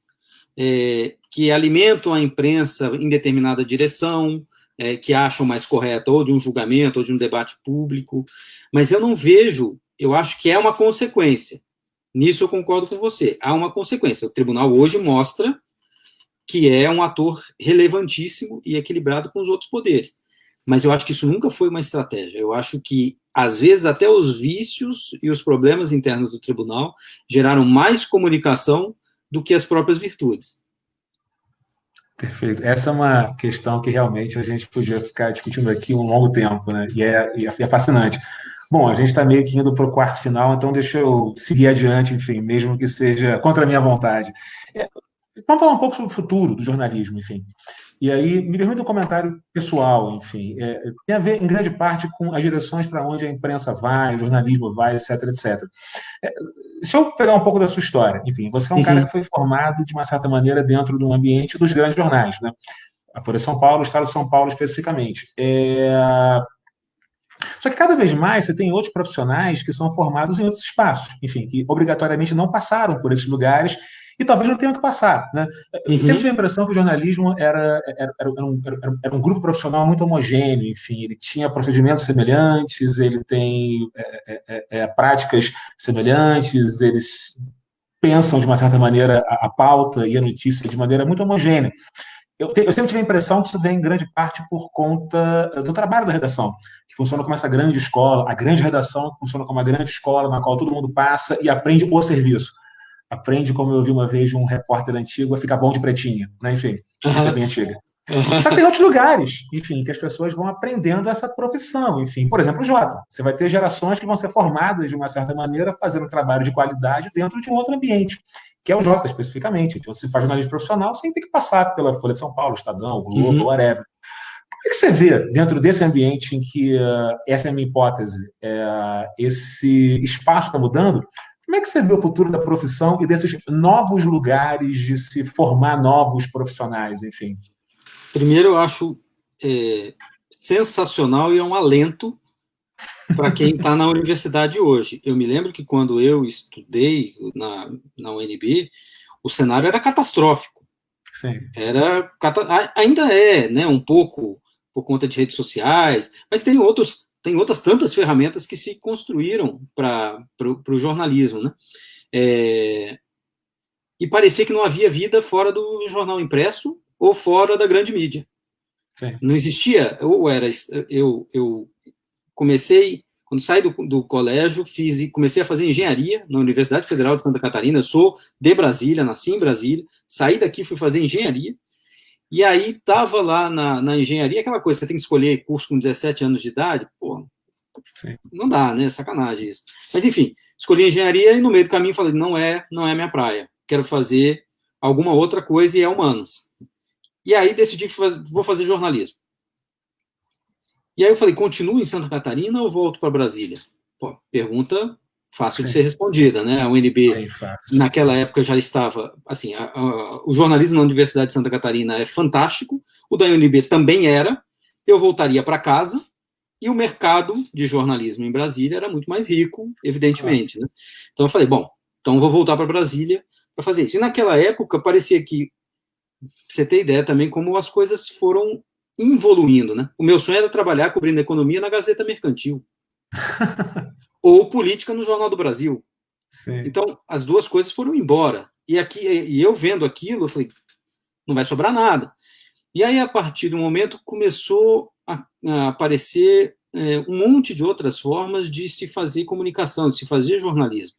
Speaker 2: que alimentam a imprensa em determinada direção, que acham mais correta, ou de um julgamento, ou de um debate público, mas eu não vejo, eu acho que é uma consequência. Nisso eu concordo com você, há uma consequência. O tribunal hoje mostra que é um ator relevantíssimo e equilibrado com os outros poderes. Mas eu acho que isso nunca foi uma estratégia. Eu acho que, às vezes, até os vícios e os problemas internos do tribunal geraram mais comunicação do que as próprias virtudes.
Speaker 1: Perfeito. Essa é uma questão que realmente a gente podia ficar discutindo aqui um longo tempo, né? E é fascinante. Bom, a gente está meio que indo para o quarto final, então deixa eu seguir adiante, enfim, mesmo que seja contra a minha vontade. Vamos falar um pouco sobre o futuro do jornalismo, enfim. E aí, me permita um comentário pessoal, enfim. Tem a ver, em grande parte, com as direções para onde a imprensa vai, o jornalismo vai, etc, etc. É, Se eu pegar um pouco da sua história, enfim, você é um cara
Speaker 2: Uhum,
Speaker 1: que foi formado, de uma certa maneira, dentro do ambiente dos grandes jornais, né? A Folha de São Paulo, o Estado de São Paulo, especificamente. Só que cada vez mais você tem outros profissionais que são formados em outros espaços, enfim, que obrigatoriamente não passaram por esses lugares e talvez não tenham que passar. Né? Eu sempre
Speaker 2: uhum,
Speaker 1: tive a impressão que o jornalismo era um grupo profissional muito homogêneo, enfim, ele tinha procedimentos semelhantes, ele tem práticas semelhantes, eles pensam de uma certa maneira a pauta e a notícia de maneira muito homogênea. Eu sempre tive a impressão que isso vem em grande parte por conta do trabalho da redação, que funciona como essa grande escola, a grande redação que funciona como uma grande escola na qual todo mundo passa e aprende o serviço. Aprende, como eu ouvi uma vez de um repórter antigo, a ficar bom de pretinha, né? Enfim, essa é
Speaker 2: aham,
Speaker 1: bem antiga. Só que
Speaker 2: aham,
Speaker 1: tem outros lugares, enfim, que as pessoas vão aprendendo essa profissão, enfim. Por exemplo, o Jota. Você vai ter gerações que vão ser formadas de uma certa maneira, fazendo trabalho de qualidade dentro de um outro ambiente, que é o Jota especificamente. Então, se faz jornalismo profissional, você tem que passar pela Folha de São Paulo, Estadão, o Globo,
Speaker 2: uhum.
Speaker 1: whatever. O que você vê dentro desse ambiente em que, essa é a minha hipótese, esse espaço está mudando? Como é que você vê o futuro da profissão e desses novos lugares de se formar novos profissionais, enfim?
Speaker 2: Primeiro, eu acho sensacional e é um alento para quem está na universidade hoje. Eu me lembro que quando eu estudei na UNB, o cenário era catastrófico.
Speaker 1: Sim.
Speaker 2: Ainda é, né, um pouco por conta de redes sociais, mas tem outras tantas ferramentas que se construíram para o jornalismo, né? É, e parecia que não havia vida fora do jornal impresso ou fora da grande mídia.
Speaker 1: Sim.
Speaker 2: Não existia, ou era, eu comecei, quando saí do colégio, comecei a fazer engenharia na Universidade Federal de Santa Catarina. Eu sou de Brasília, nasci em Brasília, saí daqui, fui fazer engenharia, e aí estava lá na engenharia, aquela coisa, você tem que escolher curso com 17 anos de idade, pô,
Speaker 1: Sim.
Speaker 2: não dá, né? Sacanagem isso. Mas enfim, escolhi engenharia e no meio do caminho falei, não é minha praia. Quero fazer alguma outra coisa e é humanas. E aí decidi vou fazer jornalismo. E aí eu falei, continuo em Santa Catarina ou volto para Brasília? Pô, pergunta fácil de ser
Speaker 1: Sim.
Speaker 2: respondida, né? A UNB
Speaker 1: Bem fácil.
Speaker 2: naquela época já estava, assim, o jornalismo na Universidade de Santa Catarina é fantástico, o da UNB também era. Eu voltaria para casa e o mercado de jornalismo em Brasília era muito mais rico,
Speaker 1: Claro.
Speaker 2: evidentemente, né? Então eu falei, bom, então vou voltar para Brasília para fazer isso. E naquela época parecia que, pra você ter ideia também como as coisas foram evoluindo, né? O meu sonho era trabalhar cobrindo economia na Gazeta Mercantil ou política no Jornal do Brasil.
Speaker 1: Sim.
Speaker 2: Então as duas coisas foram embora. E eu vendo aquilo, eu falei, não vai sobrar nada. E aí, a partir do momento, começou a aparecer um monte de outras formas de se fazer comunicação, de se fazer jornalismo.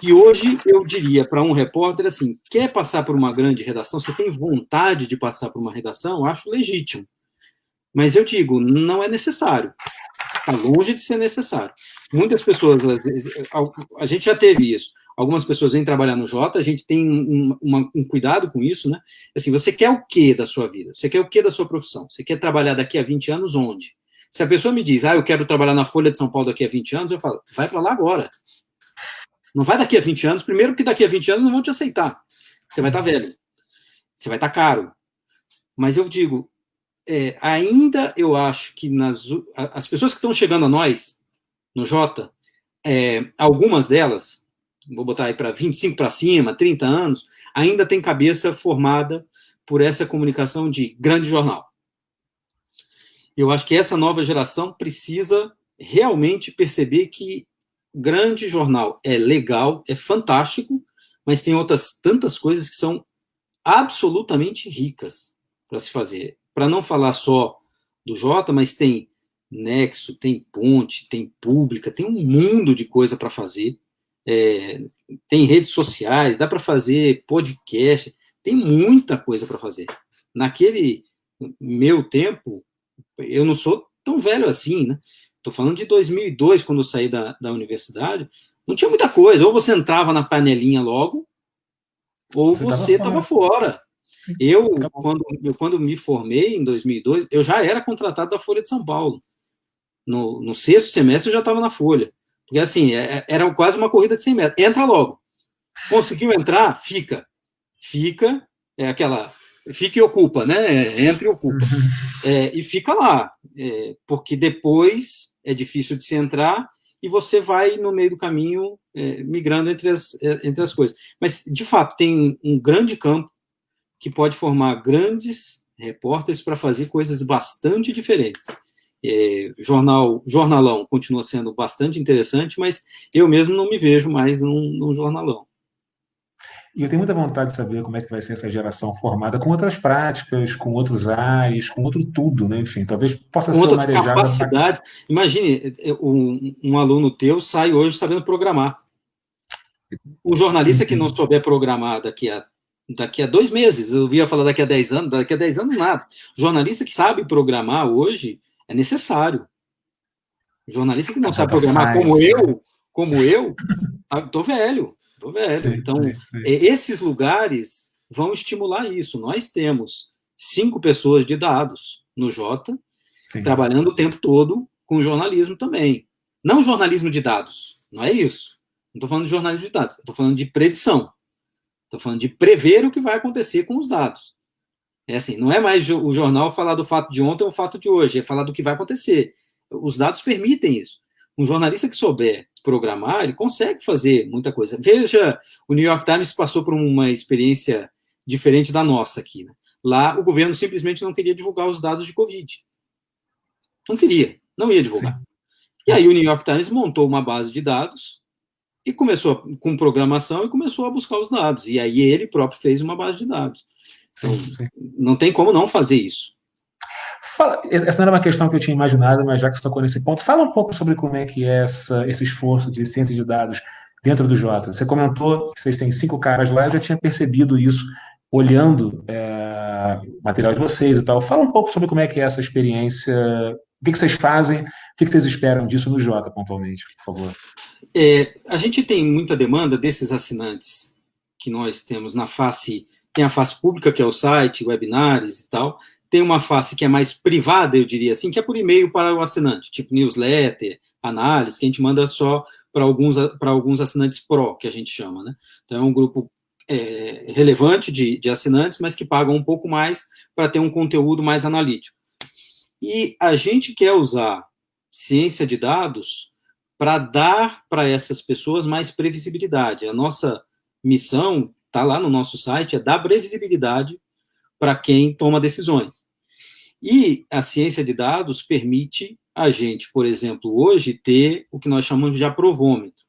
Speaker 2: E hoje eu diria para um repórter assim: quer passar por uma grande redação? Você tem vontade de passar por uma redação? Eu acho legítimo. Mas eu digo, não é necessário. Está longe de ser necessário. Muitas pessoas, às vezes, a gente já teve isso. Algumas pessoas vêm trabalhar no Jota, a gente tem um cuidado com isso, né? Assim, você quer o quê da sua vida? Você quer o quê da sua profissão? Você quer trabalhar daqui a 20 anos onde? Se a pessoa me diz, eu quero trabalhar na Folha de São Paulo daqui a 20 anos, eu falo, vai para lá agora. Não vai daqui a 20 anos, primeiro porque daqui a 20 anos não vão te aceitar. Você vai estar velho. Você vai estar caro. Mas eu digo, ainda eu acho que as pessoas que estão chegando a nós, no Jota, algumas delas, vou botar aí para 25 para cima, 30 anos, ainda tem cabeça formada por essa comunicação de grande jornal. Eu acho que essa nova geração precisa realmente perceber que grande jornal é legal, é fantástico, mas tem outras tantas coisas que são absolutamente ricas para se fazer. Para não falar só do Jota, mas tem Nexo, tem Ponte, tem Pública, tem um mundo de coisa para fazer. Tem redes sociais, dá para fazer podcast, tem muita coisa para fazer. Naquele meu tempo, eu não sou tão velho assim, né? Estou falando de 2002, quando eu saí da universidade, não tinha muita coisa. Ou você entrava na panelinha logo, ou você estava fora.
Speaker 1: Sim,
Speaker 2: Eu, quando me formei em 2002, eu já era contratado da Folha de São Paulo. No sexto semestre eu já estava na Folha. Porque, assim, era quase uma corrida de 100 metros. Entra logo. Conseguiu entrar? Fica. Fica, aquela... Fica e ocupa, né? Entra e ocupa. E fica lá. Porque depois é difícil de se entrar e você vai, no meio do caminho, migrando entre as coisas. Mas, de fato, tem um grande campo que pode formar grandes repórteres para fazer coisas bastante diferentes. Jornalão continua sendo bastante interessante, mas eu mesmo não me vejo mais num jornalão.
Speaker 1: E eu tenho muita vontade de saber como é que vai ser essa geração formada com outras práticas, com outros ares, com outro tudo, né? Enfim, talvez possa
Speaker 2: Com
Speaker 1: ser
Speaker 2: outras
Speaker 1: marejada.
Speaker 2: capacidades. Imagine, um aluno teu sai hoje sabendo programar. O jornalista que não souber programar daqui a 2 meses, eu ia falar daqui a 10 anos, daqui a 10 anos nada. O jornalista que sabe programar hoje é necessário. O jornalista que não sabe programar, como eu, tô velho.
Speaker 1: Sim,
Speaker 2: Então,
Speaker 1: sim.
Speaker 2: esses lugares vão estimular isso. Nós temos 5 pessoas de dados no Jota,
Speaker 1: Sim.
Speaker 2: trabalhando o tempo todo com jornalismo também. Não jornalismo de dados, não é isso. Não estou falando de jornalismo de dados, estou falando de predição. Estou falando de prever o que vai acontecer com os dados. Assim, não é mais o jornal falar do fato de ontem ou o fato de hoje, é falar do que vai acontecer. Os dados permitem isso. Um jornalista que souber programar, ele consegue fazer muita coisa. Veja, o New York Times passou por uma experiência diferente da nossa aqui. Né? Lá, o governo simplesmente não queria divulgar os dados de Covid. Não ia divulgar. Sim. E aí o New York Times montou uma base de dados e começou com programação e começou a buscar os dados. E aí ele próprio fez uma base de dados. Então, sim. Não tem como não fazer isso.
Speaker 1: Essa não era uma questão que eu tinha imaginado, mas já que você tocou nesse ponto, fala um pouco sobre como é que é esse esforço de ciência de dados dentro do Jota. Você comentou que vocês têm 5 caras lá, eu já tinha percebido isso olhando o material de vocês e tal. Fala um pouco sobre como é que é essa experiência, o que vocês fazem, o que vocês esperam disso no Jota, pontualmente, por favor.
Speaker 2: A gente tem muita demanda desses assinantes que nós temos na face, tem a face pública, que é o site, webinars e tal, tem uma face que é mais privada, eu diria assim, que é por e-mail para o assinante, tipo newsletter, análise, que a gente manda só para alguns assinantes pro, que a gente chama, né? Então é um grupo relevante de assinantes, mas que pagam um pouco mais para ter um conteúdo mais analítico. E a gente quer usar ciência de dados para dar para essas pessoas mais previsibilidade. A nossa missão, está lá no nosso site, é dar previsibilidade para quem toma decisões. E a ciência de dados permite a gente, por exemplo, hoje, ter o que nós chamamos de aprovômetro.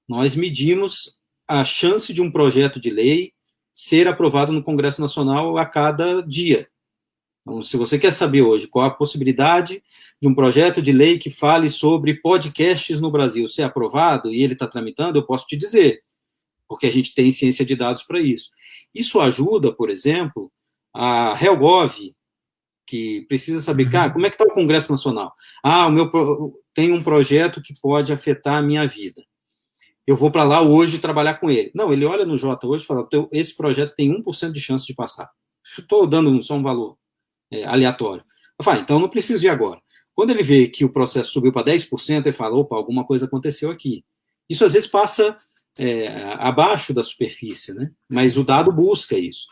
Speaker 2: Nós medimos a chance de um projeto de lei ser aprovado no Congresso Nacional a cada dia. Então, se você quer saber hoje qual a possibilidade de um projeto de lei que fale sobre podcasts no Brasil ser aprovado e ele está tramitando, eu posso te dizer, porque a gente tem ciência de dados para isso. Isso ajuda, por exemplo, a HelpGov, que precisa saber, como é que está o Congresso Nacional? Tem um projeto que pode afetar a minha vida. Eu vou para lá hoje trabalhar com ele. Não, ele olha no Jota hoje e fala, esse projeto tem 1% de chance de passar. Estou dando só um valor aleatório. Eu falo, então não preciso ir agora. Quando ele vê que o processo subiu para 10%, ele fala, opa, alguma coisa aconteceu aqui. Isso às vezes passa abaixo da superfície, né? Mas o dado busca isso.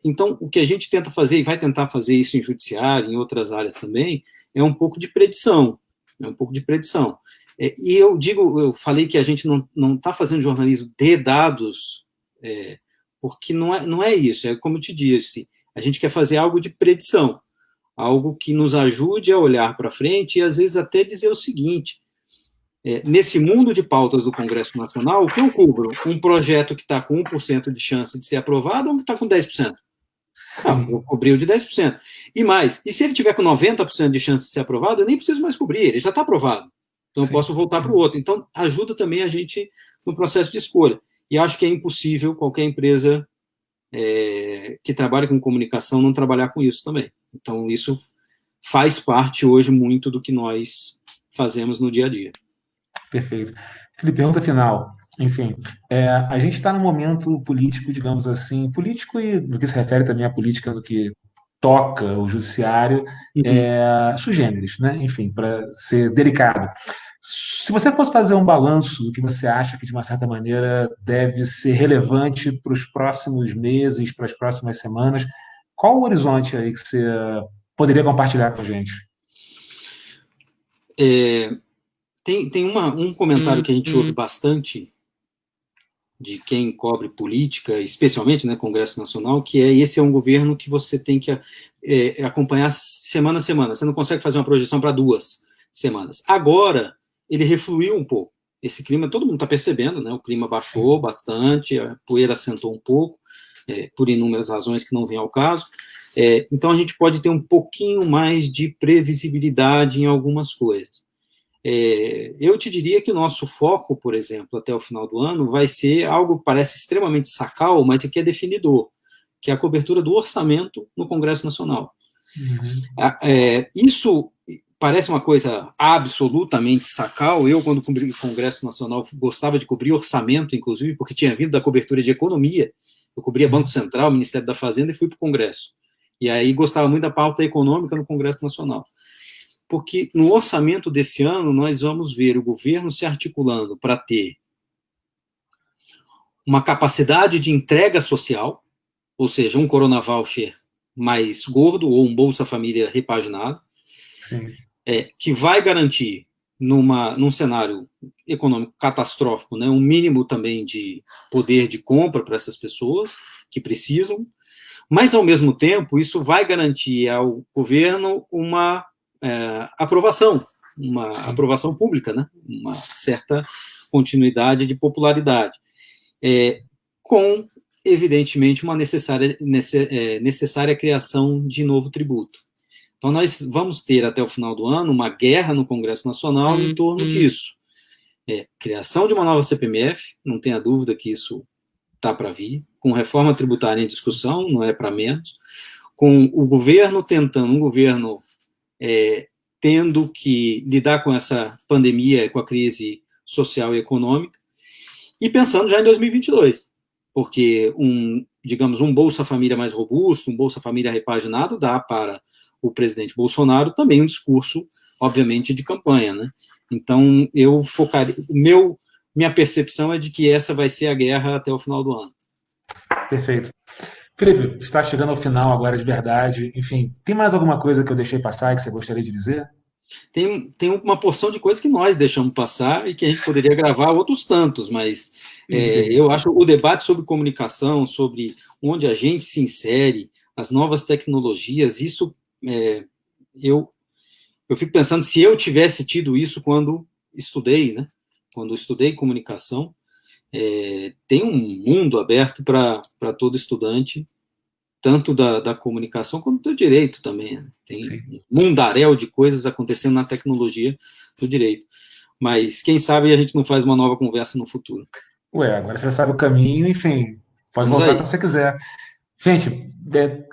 Speaker 2: Então, o que a gente tenta fazer, e vai tentar fazer isso em judiciário, em outras áreas também, é um pouco de predição. E eu falei que a gente não está fazendo jornalismo de dados, porque não é isso, é como eu te disse, a gente quer fazer algo de predição, algo que nos ajude a olhar para frente e, às vezes, até dizer o seguinte, nesse mundo de pautas do Congresso Nacional, o que eu cubro? Um projeto que está com 1% de chance de ser aprovado ou que está com 10%? Eu cobri o de 10%. E mais, e se ele tiver com 90% de chance de ser aprovado, eu nem preciso mais cobrir, ele já está aprovado. Então, eu posso voltar para o outro. Então, ajuda também a gente no processo de escolha. E acho que é impossível qualquer empresa que trabalha com comunicação não trabalhar com isso também. Então, isso faz parte hoje muito do que nós fazemos no dia a dia.
Speaker 1: Perfeito. Felipe, pergunta final. Enfim, a gente está num momento político, digamos assim, político e no que se refere também à política no que toca o judiciário,
Speaker 2: Uhum.
Speaker 1: sui generis, né? Enfim, para ser delicado. Se você fosse fazer um balanço do que você acha que, de uma certa maneira, deve ser relevante para os próximos meses, para as próximas semanas, qual o horizonte aí que você poderia compartilhar com a gente?
Speaker 2: Tem um comentário que a gente ouve bastante de quem cobre política, especialmente, né, Congresso Nacional, que esse é um governo que você tem que acompanhar semana a semana. Você não consegue fazer uma projeção para 2 semanas. Agora, ele refluiu um pouco. Esse clima, todo mundo está percebendo, né? O clima baixou bastante, a poeira assentou um pouco, por inúmeras razões que não vêm ao caso. Então, a gente pode ter um pouquinho mais de previsibilidade em algumas coisas. Eu te diria que o nosso foco, por exemplo, até o final do ano, vai ser algo que parece extremamente sacal, mas que é definidor, que é a cobertura do orçamento no Congresso Nacional.
Speaker 1: Uhum.
Speaker 2: Isso parece uma coisa absolutamente sacal. Eu, quando cobri o Congresso Nacional, gostava de cobrir orçamento, inclusive, porque tinha vindo da cobertura de economia. Eu cobria Banco Central, Ministério da Fazenda e fui para o Congresso. E aí gostava muito da pauta econômica no Congresso Nacional. Porque no orçamento desse ano nós vamos ver o governo se articulando para ter uma capacidade de entrega social, ou seja, um Corona Voucher mais gordo ou um Bolsa Família repaginado,
Speaker 1: Sim.
Speaker 2: que vai garantir num cenário econômico catastrófico, né, um mínimo também de poder de compra para essas pessoas que precisam, mas ao mesmo tempo isso vai garantir ao governo uma aprovação, uma aprovação pública, né? Uma certa continuidade de popularidade, com, evidentemente, uma necessária criação de novo tributo. Então, nós vamos ter, até o final do ano, uma guerra no Congresso Nacional em torno disso. Criação de uma nova CPMF, não tenha dúvida que isso está para vir, com reforma tributária em discussão, não é para menos, com o governo tentando, tendo que lidar com essa pandemia, com a crise social e econômica, e pensando já em 2022, porque digamos, um Bolsa Família mais robusto, um Bolsa Família repaginado, dá para o presidente Bolsonaro também um discurso, obviamente, de campanha, né? Então, eu focaria, minha percepção é de que essa vai ser a guerra até o final do ano.
Speaker 1: Perfeito. Felipe, está chegando ao final agora de verdade. Enfim, tem mais alguma coisa que eu deixei passar e que você gostaria de dizer?
Speaker 2: Tem uma porção de coisas que nós deixamos passar e que a gente poderia gravar outros tantos, mas eu acho o debate sobre comunicação, sobre onde a gente se insere, as novas tecnologias, isso eu fico pensando se eu tivesse tido isso quando estudei, né? Quando estudei comunicação, tem um mundo aberto para todo estudante, tanto da comunicação quanto do direito também. Né? Tem um mundaréu de coisas acontecendo na tecnologia do direito. Mas quem sabe a gente não faz uma nova conversa no futuro.
Speaker 1: Ué, agora você já sabe o caminho, enfim, pode
Speaker 2: Vamos
Speaker 1: voltar
Speaker 2: aí.
Speaker 1: quando você quiser. Gente,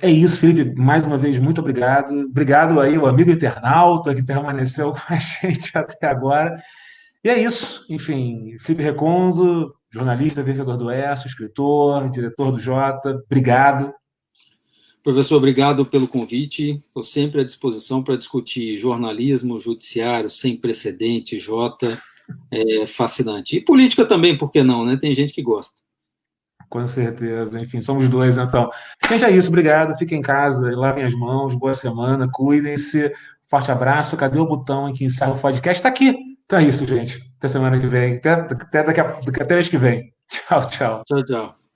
Speaker 1: é isso, Felipe. Mais uma vez, muito obrigado. Obrigado aí, o amigo internauta que permaneceu com a gente até agora. E é isso. Enfim, Felipe Recondo, jornalista, vencedor do ESSO, escritor, diretor do Jota. Obrigado.
Speaker 2: Professor, obrigado pelo convite. Estou sempre à disposição para discutir jornalismo, judiciário, sem precedente, Jota. É fascinante. E política também, por que não, né? Tem gente que gosta.
Speaker 1: Com certeza. Enfim, somos dois, então. Gente, é isso. Obrigado. Fiquem em casa, lavem as mãos. Boa semana. Cuidem-se. Forte abraço. Cadê o botão em que encerra o podcast? Está aqui. Então é isso, gente. Até semana que vem. Até mês que vem. Tchau, tchau.
Speaker 2: Tchau, tchau.